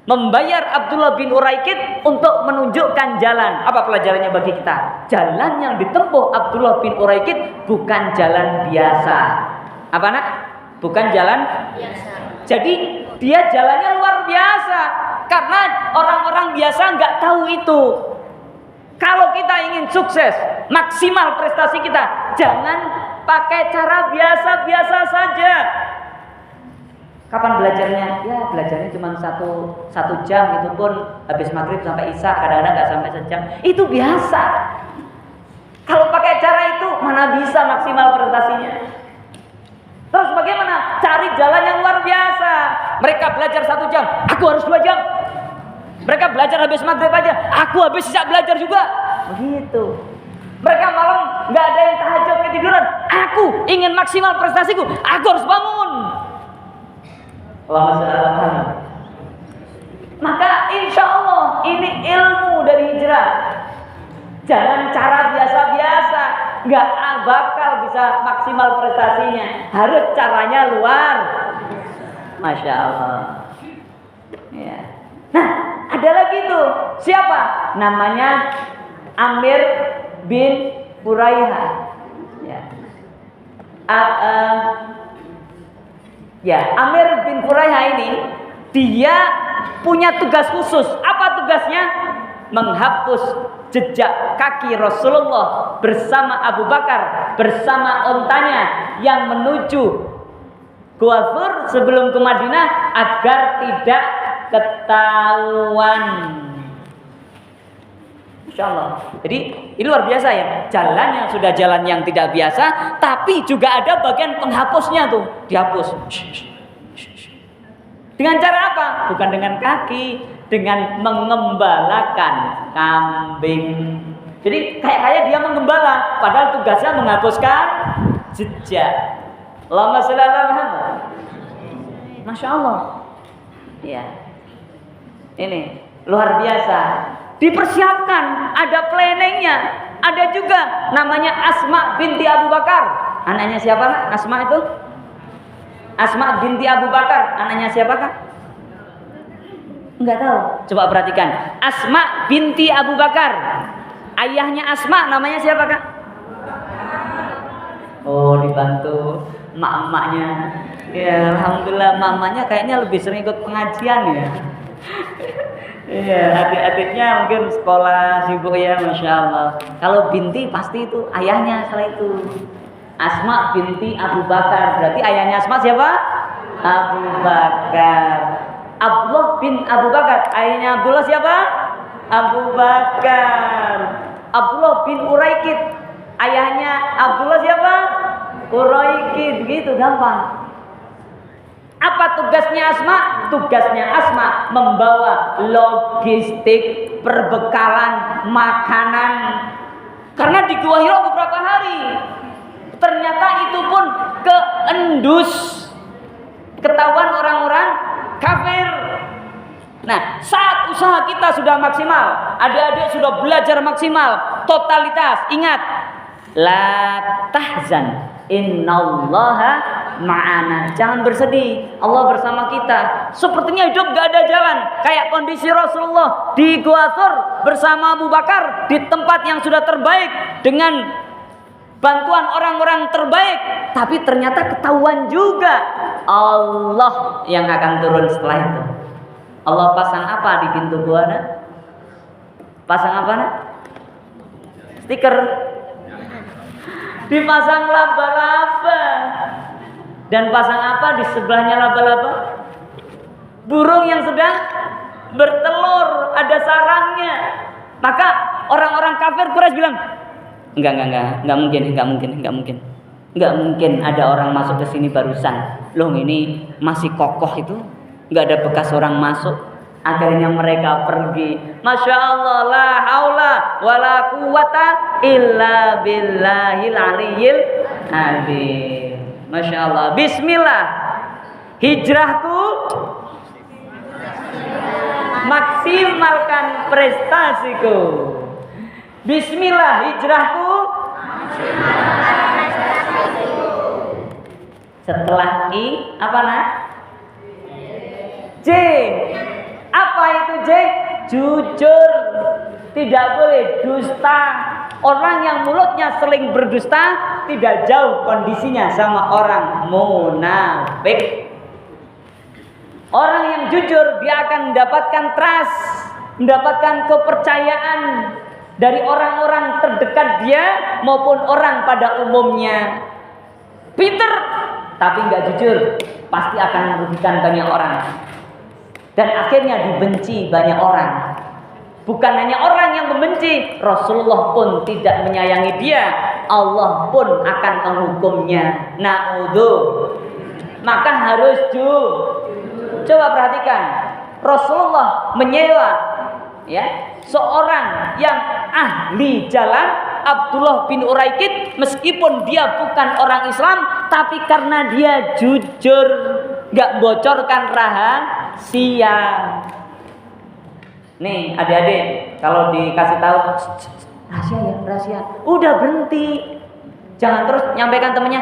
Membayar Abdullah bin Uraikid untuk menunjukkan jalan. Apa pelajarannya bagi kita? Jalan yang ditempuh Abdullah bin Uraikid bukan jalan biasa. Apa nak? Bukan jalan biasa. Jadi dia jalannya luar biasa. Karena orang-orang biasa nggak tahu itu. Kalau kita ingin sukses, maksimal prestasi kita, jangan pakai cara biasa-biasa saja. Kapan belajarnya? Ya belajarnya cuma satu jam, itu pun habis maghrib sampai isya, kadang-kadang nggak sampai sejam. Itu biasa. Kalau pakai cara itu mana bisa maksimal prestasinya? Terus bagaimana? Cari jalan yang luar biasa. Mereka belajar 1 jam, aku harus 2 jam. Mereka belajar habis maghrib aja, aku habis isya belajar juga. Begitu. Mereka malam nggak ada yang tahajud ketiduran. Aku ingin maksimal prestasiku, aku harus bangun. Maka insya Allah ini ilmu dari hijrah. Jangan cara biasa-biasa, nggak bakal bisa maksimal prestasinya. Harus caranya luar. Masya Allah. Ya. Nah, ada lagi tuh. Siapa? Namanya Amir bin Furaiha. Ya. Amir bin Furaiha ini dia punya tugas khusus. Apa tugasnya? Menghapus jejak kaki Rasulullah bersama Abu Bakar, bersama ontanya yang menuju Gua Thur sebelum ke Madinah agar tidak ketahuan. Insya Allah. Jadi ini luar biasa ya. Jalan yang sudah jalan yang tidak biasa, tapi juga ada bagian penghapusnya tuh, dihapus. Dengan cara apa? Bukan dengan kaki, dengan mengembalakan kambing. Jadi kayak dia mengembala, padahal tugasnya menghapuskan jejak. Allahumma shalli ala Muhammad. Masya Allah. Ya. Ini luar biasa. Dipersiapkan, ada planningnya. Ada juga namanya Asma binti Abu Bakar. Anaknya siapa? Asma itu? Asma binti Abu Bakar. Anaknya siapakah? Enggak tahu. Coba perhatikan. Asma binti Abu Bakar. Ayahnya Asma namanya siapakah? Oh, dibantu mak-maknya. Ya, alhamdulillah mamanya kayaknya lebih sering ikut pengajian ya. Iya, adik-adiknya mungkin sekolah sibuk ya, Masya Allah. Kalau binti pasti itu ayahnya setelah itu. Asma binti Abu Bakar. Berarti ayahnya Asma siapa? Abu Bakar. Abdullah bin Abu Bakar. Ayahnya Abdullah siapa? Abu Bakar. Abdullah bin Uraikid. Ayahnya Abdullah siapa? Quraikid, gitu gampang. Apa tugasnya Asma? Tugasnya Asma membawa logistik, perbekalan, makanan. Karena di Gua Hira beberapa hari, ternyata itu pun keendus, ketahuan orang-orang kafir. Nah, saat usaha kita sudah maksimal, adik-adik sudah belajar maksimal, totalitas, ingat, la tahzan, innallaha ma'ana. Jangan bersedih, Allah bersama kita. Sepertinya hidup gak ada jalan, kayak kondisi Rasulullah di Gua Thur bersama Abu Bakar di tempat yang sudah terbaik dengan bantuan orang-orang terbaik. Tapi ternyata ketahuan juga Allah yang akan turun setelah itu. Allah pasang apa di pintu gua, nak? Pasang apa, nak? Stiker. Dipasang laba-laba. Dan pasang apa di sebelahnya laba-laba? Burung yang sedang bertelur, ada sarangnya. Maka orang-orang kafir Quraisy bilang, enggak mungkin ada orang masuk ke sini barusan. Loh, ini masih kokoh itu. Nggak ada bekas orang masuk. Akhirnya mereka pergi. Masya Allah, la haula wala quwata illa billahil aliyyil azim. Masya Allah. Bismillah. Hijrahku, maksimalkan prestasiku. Bismillah, hijrahku. Setelah I, apa nak? J. Apa itu J? Jujur. Tidak boleh dusta. Orang yang mulutnya sering berdusta tidak jauh kondisinya sama orang munafik. Orang yang jujur dia akan mendapatkan trust, mendapatkan kepercayaan dari orang-orang terdekat dia maupun orang pada umumnya. Pinter tapi nggak jujur pasti akan merugikan banyak orang. Dan akhirnya dibenci banyak orang. Bukan hanya orang yang membenci, Rasulullah pun tidak menyayangi dia. Allah pun akan menghukumnya. Na'udzu. Maka harus coba perhatikan. Rasulullah menyewa seorang yang ahli jalan, Abdullah bin Uraikid, meskipun dia bukan orang Islam, tapi karena dia jujur, gak bocorkan rahasia. Nih adik-adik, kalau dikasih tahu rahasia, udah berhenti. Jangan terus nyampaikan temennya,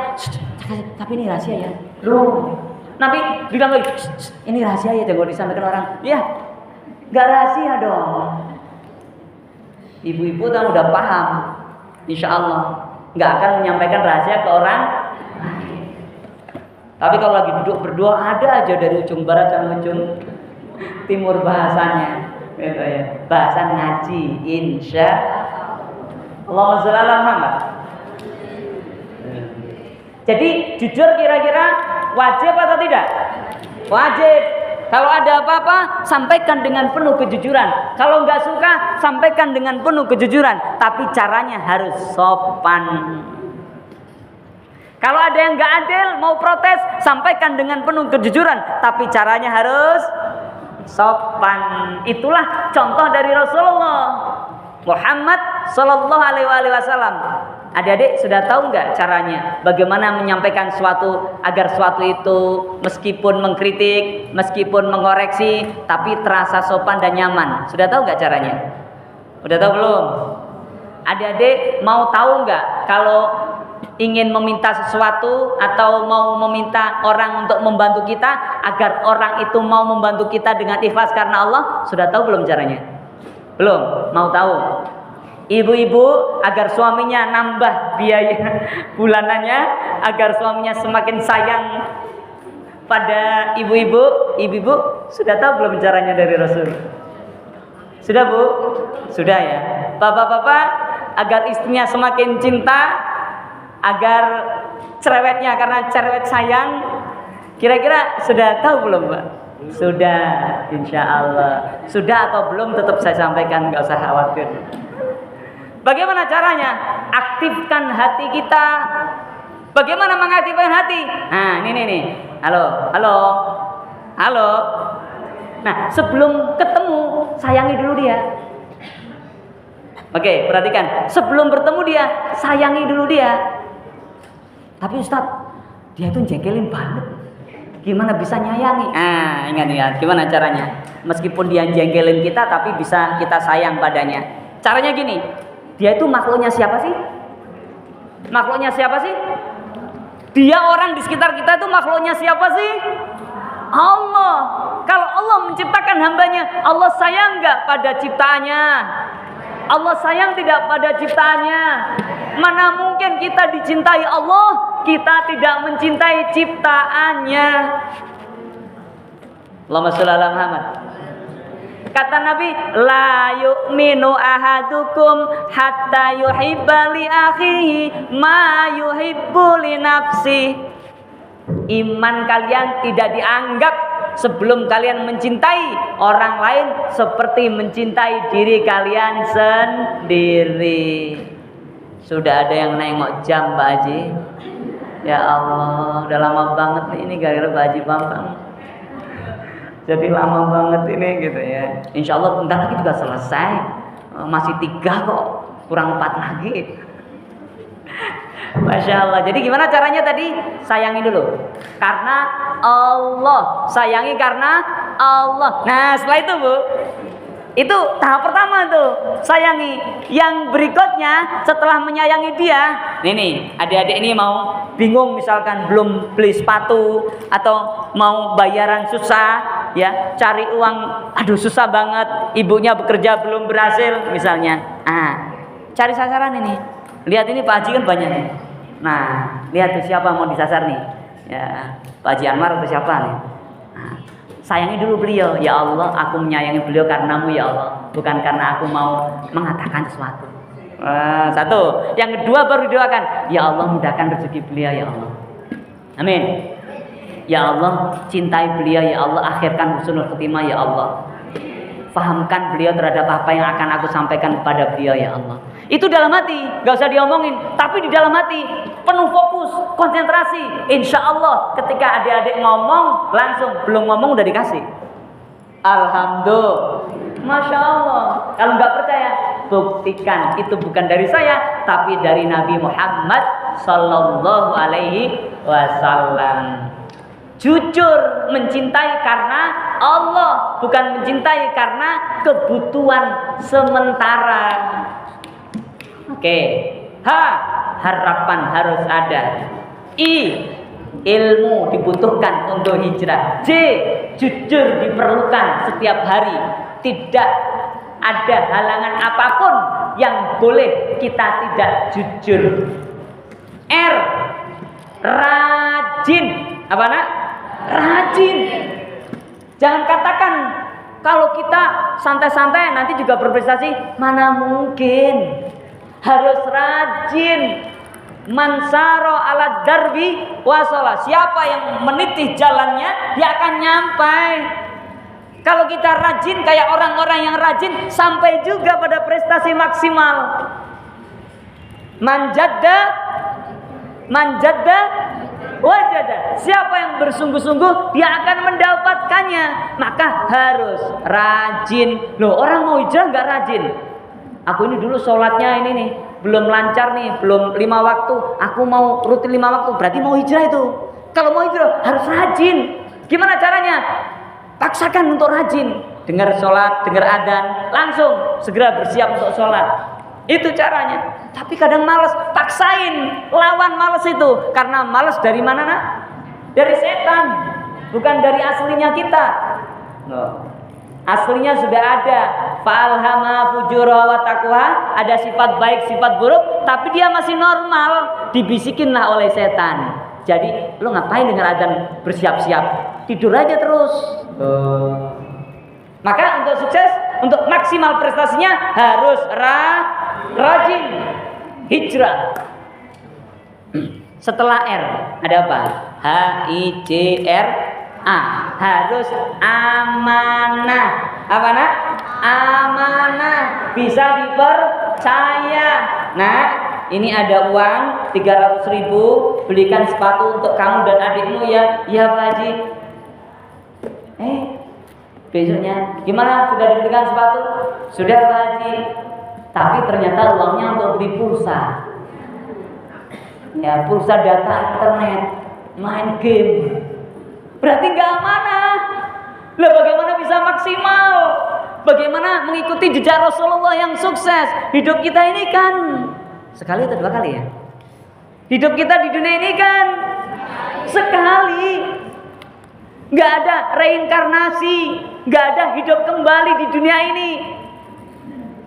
tapi ini rahasia ya. Loh, nanti bilang lagi, ini rahasia ya, jangan disampaikan orang. Ya, gak rahasia dong. Ibu-ibu kan udah paham, insya Allah nggak akan menyampaikan rahasia ke orang. Tapi kalau lagi duduk berdua, ada aja dari ujung barat sampai ujung timur bahasanya, gitu ya. Bahasan ngaji, insya Allah. Allahumma sholli ala Muhammad. Jadi jujur kira-kira wajib atau tidak? Wajib. Kalau ada apa-apa, sampaikan dengan penuh kejujuran. Kalau nggak suka, sampaikan dengan penuh kejujuran. Tapi caranya harus sopan. Kalau ada yang nggak adil, mau protes, sampaikan dengan penuh kejujuran. Tapi caranya harus sopan. Itulah contoh dari Rasulullah Muhammad Sallallahu Alaihi Wasallam. Adik-adik sudah tahu nggak caranya bagaimana menyampaikan suatu agar suatu itu meskipun mengkritik, meskipun mengoreksi, tapi terasa sopan dan nyaman? Sudah tahu nggak caranya? Udah tahu belum? Adik-adik mau tahu nggak kalau ingin meminta sesuatu atau mau meminta orang untuk membantu kita agar orang itu mau membantu kita dengan ikhlas karena Allah? Sudah tahu belum caranya? Belum? Mau tahu? Ibu-ibu agar suaminya nambah biaya bulanannya, agar suaminya semakin sayang pada ibu-ibu. Ibu-ibu sudah tahu belum caranya dari Rasul? Sudah Bu? Sudah ya. Bapak-bapak agar istrinya semakin cinta, agar cerewetnya karena cerewet sayang. Kira-kira sudah tahu belum Mbak? Sudah, insya Allah. Sudah atau belum tetap saya sampaikan, nggak usah khawatir. Bagaimana caranya? Aktifkan hati kita Bagaimana mengaktifkan hati? Nah, ini nih. Halo, halo. Halo. Nah, sebelum ketemu, sayangi dulu dia. Oke, perhatikan. Sebelum bertemu dia, sayangi dulu dia. Tapi Ustadz, dia itu jengkelin banget. Gimana bisa nyayangi? Ah, ingat. Gimana caranya? Meskipun dia jengkelin kita, tapi bisa kita sayang padanya. Caranya gini. Dia itu makhluknya siapa sih? Makhluknya siapa sih? Dia orang di sekitar kita itu makhluknya siapa sih? Allah. Kalau Allah menciptakan hambanya, Allah sayang nggak pada ciptaannya? Allah sayang tidak pada ciptaannya? Mana mungkin kita dicintai Allah, kita tidak mencintai ciptaannya. Allahumma sholli ala Muhammad. Kata Nabi, la yu'minu ahadukum hatta yuhibba li akhihi ma yuhibbu li nafsi. Iman kalian tidak dianggap sebelum kalian mencintai orang lain seperti mencintai diri kalian sendiri. Sudah ada yang nengok jam, Pak Haji. Ya Allah, udah lama banget nih ini gara-gara Pak Haji Bambang. Jadi lama banget ini gitu ya. Insya Allah bentar lagi juga selesai. Masih 3 kok, kurang 4 lagi. Masya Allah. Jadi gimana caranya tadi? Sayangi dulu. Karena Allah. Sayangi karena Allah. Nah setelah itu Bu, itu tahap pertama tuh, sayangi. Yang berikutnya setelah menyayangi dia, nih adik-adik ini mau bingung misalkan belum beli sepatu atau mau bayaran susah ya, cari uang aduh susah banget, ibunya bekerja belum berhasil misalnya. Cari sasaran ini. Lihat ini Pak Haji kan banyak nih. Nah, lihat tuh siapa mau disasar nih. Ya, Pak Haji Anwar atau siapa nih. Sayangi dulu beliau. Ya Allah, aku menyayangi beliau karenamu ya Allah, bukan karena aku mau mengatakan sesuatu. Satu. Yang kedua baru doakan, ya Allah mudahkan rezeki beliau ya Allah. Amin. Ya Allah cintai beliau ya Allah, akhirkan husnul khotimah ya Allah. Fahamkan beliau terhadap apa yang akan aku sampaikan kepada beliau ya Allah. Itu dalam hati, gak usah diomongin, tapi di dalam hati penuh fokus, konsentrasi. Insya Allah ketika adik-adik ngomong langsung, belum ngomong udah dikasih. Alhamdulillah, Masya Allah. Kalau nggak percaya, buktikan itu bukan dari saya, tapi dari Nabi Muhammad Sallallahu Alaihi Wasallam. Jujur mencintai karena Allah, bukan mencintai karena kebutuhan sementara. Oke. Harapan harus ada. Ilmu dibutuhkan untuk hijrah. Jujur diperlukan setiap hari. Tidak ada halangan apapun yang boleh kita tidak jujur. Rajin. Apa nak? Rajin. Jangan katakan kalau kita santai-santai nanti juga berprestasi. Mana mungkin. Harus rajin. Mansaro ala darbi wasola. Siapa yang meniti jalannya, dia akan nyampai. Kalau kita rajin kayak orang-orang yang rajin, sampai juga pada prestasi maksimal. Manjadda wajada. Siapa yang bersungguh-sungguh, dia akan mendapatkannya. Maka harus rajin. Loh, orang mau hijrah nggak rajin? Aku ini dulu sholatnya ini nih belum lancar nih, belum 5 waktu. Aku mau rutin 5 waktu, berarti mau hijrah itu. Kalau mau hijrah harus rajin. Gimana caranya? Paksakan untuk rajin. Dengar sholat, dengar adzan, langsung segera bersiap untuk sholat. Itu caranya. Tapi kadang malas, paksain, lawan malas itu. Karena malas dari mana nak? Dari setan, bukan dari aslinya kita. Loh. Aslinya sudah ada. Fa'alhama fujura wa taqwa, ada sifat baik, sifat buruk, tapi dia masih normal, dibisikinlah oleh setan. Jadi lo ngapain dengar adzan bersiap-siap? Tidur aja terus. Maka untuk sukses, untuk maksimal prestasinya harus rajin hijrah. Setelah R ada apa? HIJRA. Harus amanah. Apa nak? Amanah, bisa dipercaya. Nah, ini ada uang 300.000, belikan sepatu untuk kamu dan adikmu ya. Iya Pak Haji. Besoknya, gimana, sudah dibelikan sepatu? Sudah Pak Haji. Tapi ternyata uangnya untuk beli pulsa. Ya, pulsa data internet, main game. Berarti nggak amanah. Lah bagaimana bisa maksimal? Bagaimana mengikuti jejak Rasulullah yang sukses? Hidup kita ini kan sekali atau 2 kali ya? Hidup kita di dunia ini kan sekali. Nggak ada reinkarnasi, nggak ada hidup kembali di dunia ini.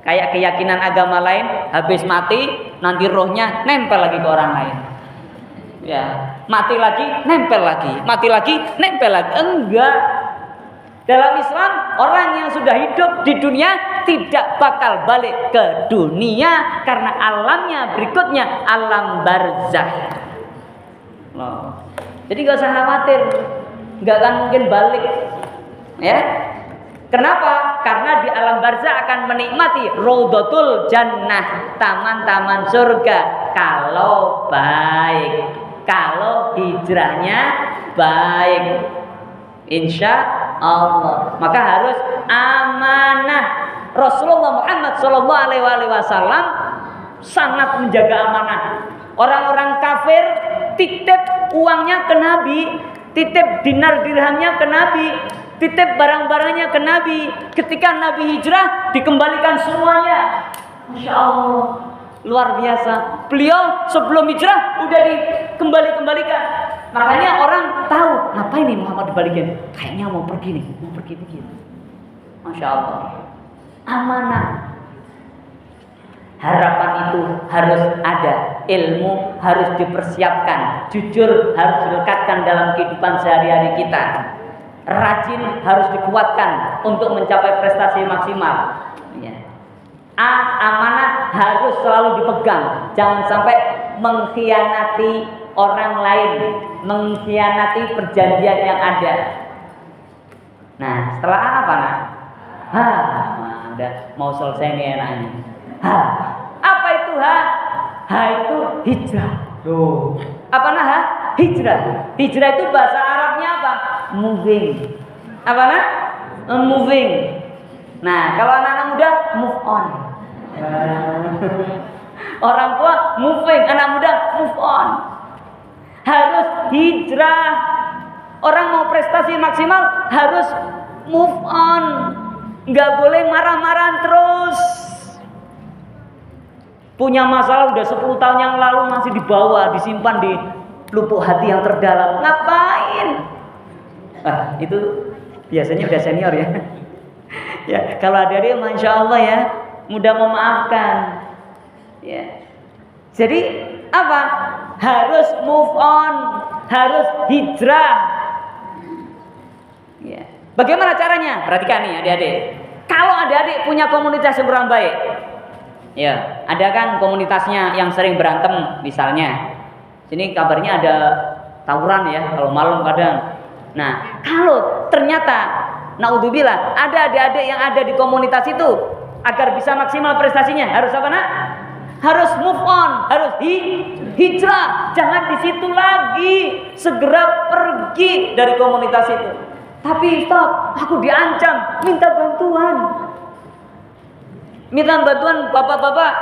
Kayak keyakinan agama lain, habis mati nanti rohnya nempel lagi ke orang lain. Ya, mati lagi, nempel lagi, mati lagi, nempel lagi. Enggak. Dalam Islam, orang yang sudah hidup di dunia tidak bakal balik ke dunia karena alamnya berikutnya alam barzah. Loh. Jadi nggak usah khawatir, nggak akan mungkin balik. Ya. Kenapa? Karena di alam barzah akan menikmati Raudhatul Jannah, taman-taman surga kalau baik, kalau hijrahnya baik, insya Allah. Maka harus amanah. Rasulullah Muhammad SAW sangat menjaga amanah. Orang-orang kafir titip uangnya ke Nabi, titip dinar dirhamnya ke Nabi, titip barang-barangnya ke Nabi. Ketika Nabi hijrah, dikembalikan semuanya. Masya Allah, luar biasa. Beliau sebelum hijrah udah dikembalikan. Makanya orang tahu, ngapain nih Muhammad dibalikin? Kayaknya mau pergi nih, mau pergi begini. Masya Allah, amanah. Harapan itu harus ada, ilmu harus dipersiapkan, jujur harus dilekatkan dalam kehidupan sehari-hari kita. Rajin harus dikuatkan untuk mencapai prestasi maksimal. Ya. Amanah harus selalu dipegang. Jangan sampai mengkhianati orang lain, mengkhianati perjanjian yang ada. Nah, setelah apa nak? Udah mau selesai nih enaknya. Apa itu itu hijrah. Tuh. Apa nah? Hijrah. Hijrah itu bahasa Arabnya apa? Moving. Apa nah? Moving. Nah, kalau anak-anak muda move on. Orang tua moving, anak muda move on. Harus hijrah. Orang mau prestasi maksimal harus move on. Nggak boleh marah-marahan terus. Punya masalah udah 10 tahun yang lalu masih dibawa, disimpan di lubuk hati yang terdalam. Ngapain? Itu biasanya udah senior ya. Ya, kalau adik-adik Masya Allah ya, mudah memaafkan. Ya. Jadi apa? Harus move on, harus hijrah. Ya. Bagaimana caranya? Perhatikan nih adik-adik. Kalau adik-adik punya komunitas yang kurang baik, ya, ada kan komunitasnya yang sering berantem misalnya. Sini kabarnya ada tawuran ya, kalau malam kadang. Nah, kalau ternyata naudzubillah ada adik-adik yang ada di komunitas itu, agar bisa maksimal prestasinya harus apa nak? Harus move on, harus hijrah. Jangan di situ lagi, segera pergi dari komunitas itu. Tapi Ustaz, aku diancam, minta bantuan. Minta bantuan bapak-bapak,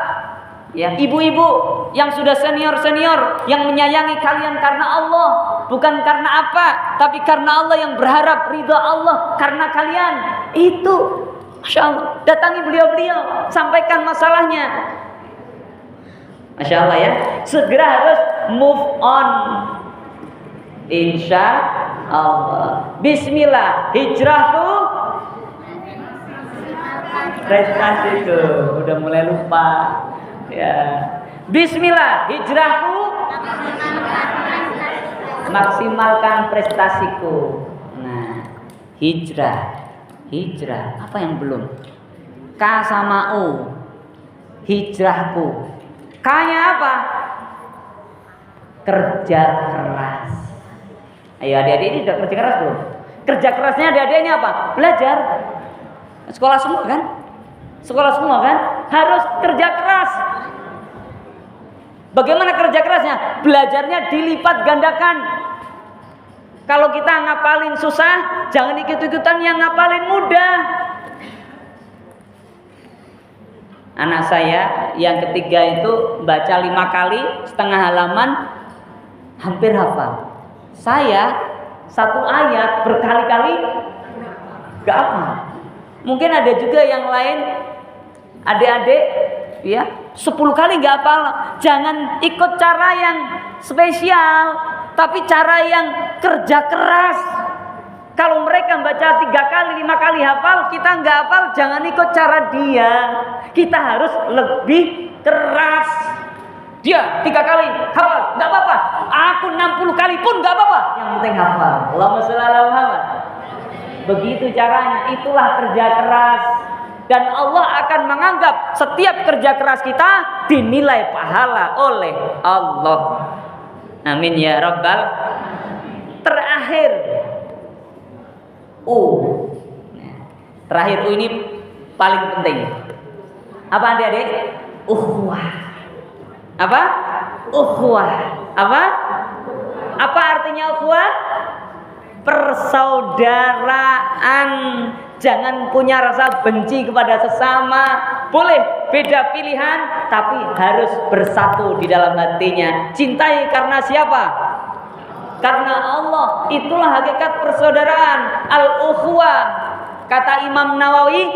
ya, ibu-ibu yang sudah senior-senior, yang menyayangi kalian karena Allah, bukan karena apa, tapi karena Allah, yang berharap ridha Allah karena kalian. Itu, Masya Allah, datangi beliau-beliau, sampaikan masalahnya. Masya Allah ya, segera harus move on. Insya Allah. Bismillah, hijrahku prestasi tuh udah mulai lupa ya. Bismillah, hijrahku maksimalkan prestasiku. Nah, hijrah apa yang belum? K sama U. Hijrahku. K-nya apa? Kerja keras. Ayo adik-adik, ini sudah kerja keras belum? Kerja kerasnya adik-adik ini apa? Belajar. Sekolah semua kan? Sekolah semua kan? Harus kerja keras. Bagaimana kerja kerasnya? Belajarnya dilipat gandakan. Kalau kita ngapalin susah, jangan ikut-ikutan yang ngapalin mudah. Anak saya yang ketiga itu baca 5 kali setengah halaman hampir hafal. Saya 1 ayat berkali-kali gak hafal. Mungkin ada juga yang lain, adik-adik ya 10 kali gak hafal. Jangan ikut cara yang spesial, tapi cara yang kerja keras. Kalau mereka baca 3 kali, 5 kali hafal, kita nggak hafal, jangan ikut cara dia. Kita harus lebih keras. Dia 3 kali hafal, nggak apa-apa. Aku 60 kali pun nggak apa-apa. Yang penting hafal. Allahumma sholli ala Muhammad. Begitu caranya, itulah kerja keras. Dan Allah akan menganggap setiap kerja keras kita dinilai pahala oleh Allah. Amin ya Rabbal. Terakhir terakhir ini paling penting. Apa adik-adik? Ukhuwah. Apa? Ukhuwah. Apa artinya ukhuwah? Persaudaraan. Jangan punya rasa benci kepada sesama. Boleh beda pilihan, tapi harus bersatu di dalam hatinya. Cintai karena siapa? Karena Allah. Itulah hakikat persaudaraan. Al-ukhuwah. Kata Imam Nawawi,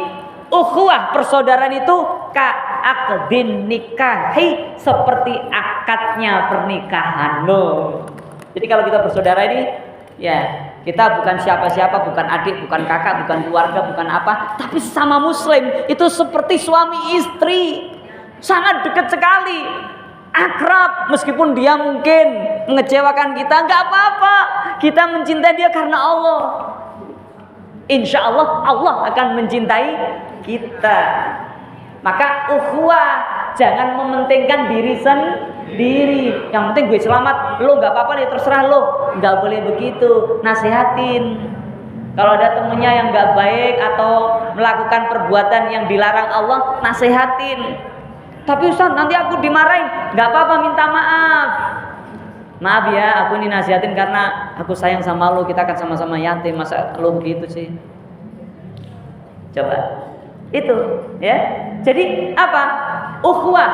ukhuwah persaudaraan itu ka'aqdin nikahi, seperti akadnya pernikahan. Loh. Jadi kalau kita bersaudara ini, ya kita bukan siapa-siapa, bukan adik, bukan kakak, bukan keluarga, bukan apa, tapi sama muslim. Itu seperti suami istri. Sangat dekat sekali. Akrab, meskipun dia mungkin mengecewakan kita, nggak apa-apa. Kita mencintai dia karena Allah. Insya Allah, Allah akan mencintai kita. Maka ukhuwah, jangan mementingkan diri sendiri. Yang penting gue selamat, lo nggak apa-apa nih, terserah lo. Nggak boleh begitu. Nasihatin. Kalau ada temennya yang nggak baik atau melakukan perbuatan yang dilarang Allah, nasihatin. Tapi Ustaz, nanti aku dimarahin. Gak apa-apa, minta maaf. Maaf ya, aku ini nasihatin karena aku sayang sama lo. Kita akan sama-sama yatim. Masa lo begitu sih? Coba. Itu ya. Jadi apa? Ukhuwah,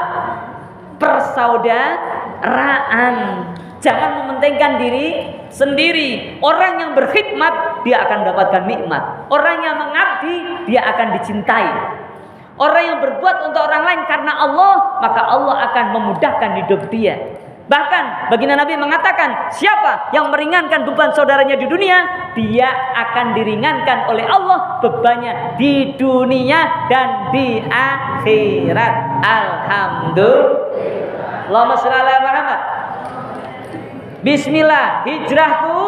persaudaraan. Jangan mementingkan diri sendiri. Orang yang berkhidmat, dia akan dapatkan nikmat. Orang yang mengabdi, dia akan dicintai. Orang yang berbuat untuk orang lain karena Allah, maka Allah akan memudahkan hidup dia. Bahkan baginda Nabi mengatakan, siapa yang meringankan beban saudaranya di dunia, dia akan diringankan oleh Allah bebannya di dunia dan di akhirat. Alhamdulillah. Allahumma sholli ala Muhammad. Bismillah, hijrahku.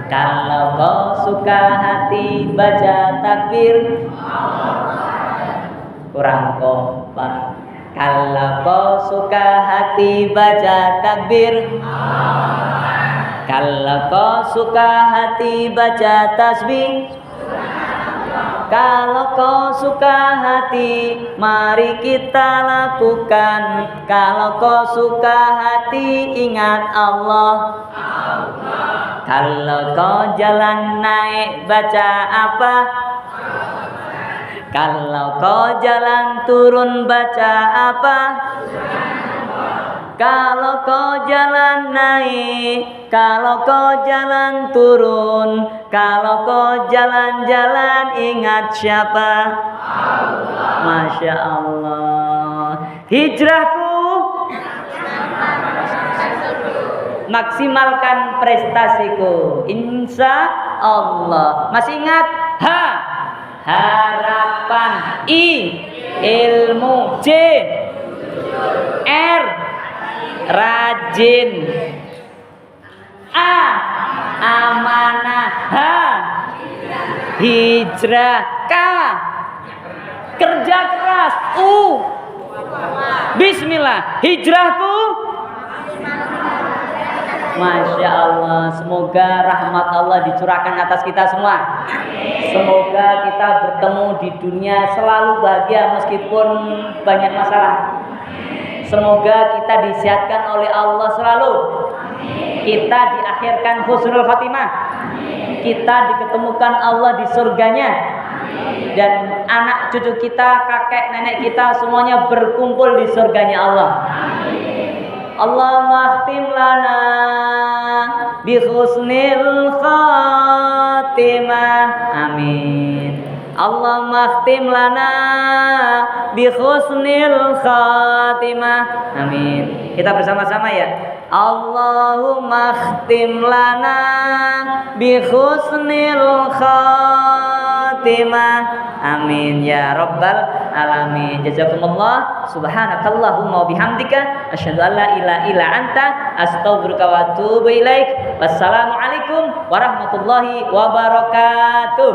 Kalau kau suka hati baca takbir, kurang kompak. Kalau kau suka hati baca takbir, kalau kau suka hati baca tasbih, kalau kau suka hati mari kita lakukan. Kalau kau suka hati ingat Allah. Kalau kau jalan naik baca apa? Kalau kau jalan turun baca apa? Kalau kau jalan naik, kalau kau jalan turun, kalau kau jalan-jalan ingat siapa? Allah. Masya Allah. Hijrahku, maksimalkan prestasiku, insya Allah. Masih ingat? Harapan. Ilmu. Rajin. Amanah. Hijrah. Kerja keras. Bismillah. Hijrahku Masya Allah, semoga rahmat Allah dicurahkan atas kita semua. Semoga kita bertemu di dunia selalu bahagia meskipun banyak masalah. Semoga kita disehatkan oleh Allah selalu. Kita diakhirkan husnul khatimah. Kita diketemukan Allah di surganya. Dan anak cucu kita, kakek nenek kita semuanya berkumpul di surganya Allah. Allahumma khtim lana bi husnil khatimah. Amin. Allahumma khtim lana bi husnil khatimah. Amin. Kita bersama-sama ya. Allahumma khtim lana bi husnil khatimah. Amin ya rabbal alamin. Jazakumullah. Subhanakallahumma wa bihamdika asyhadu an la ilaha illa anta astaghfiruka wa atubu ilaik. Wassalamualaikum warahmatullahi wabarakatuh.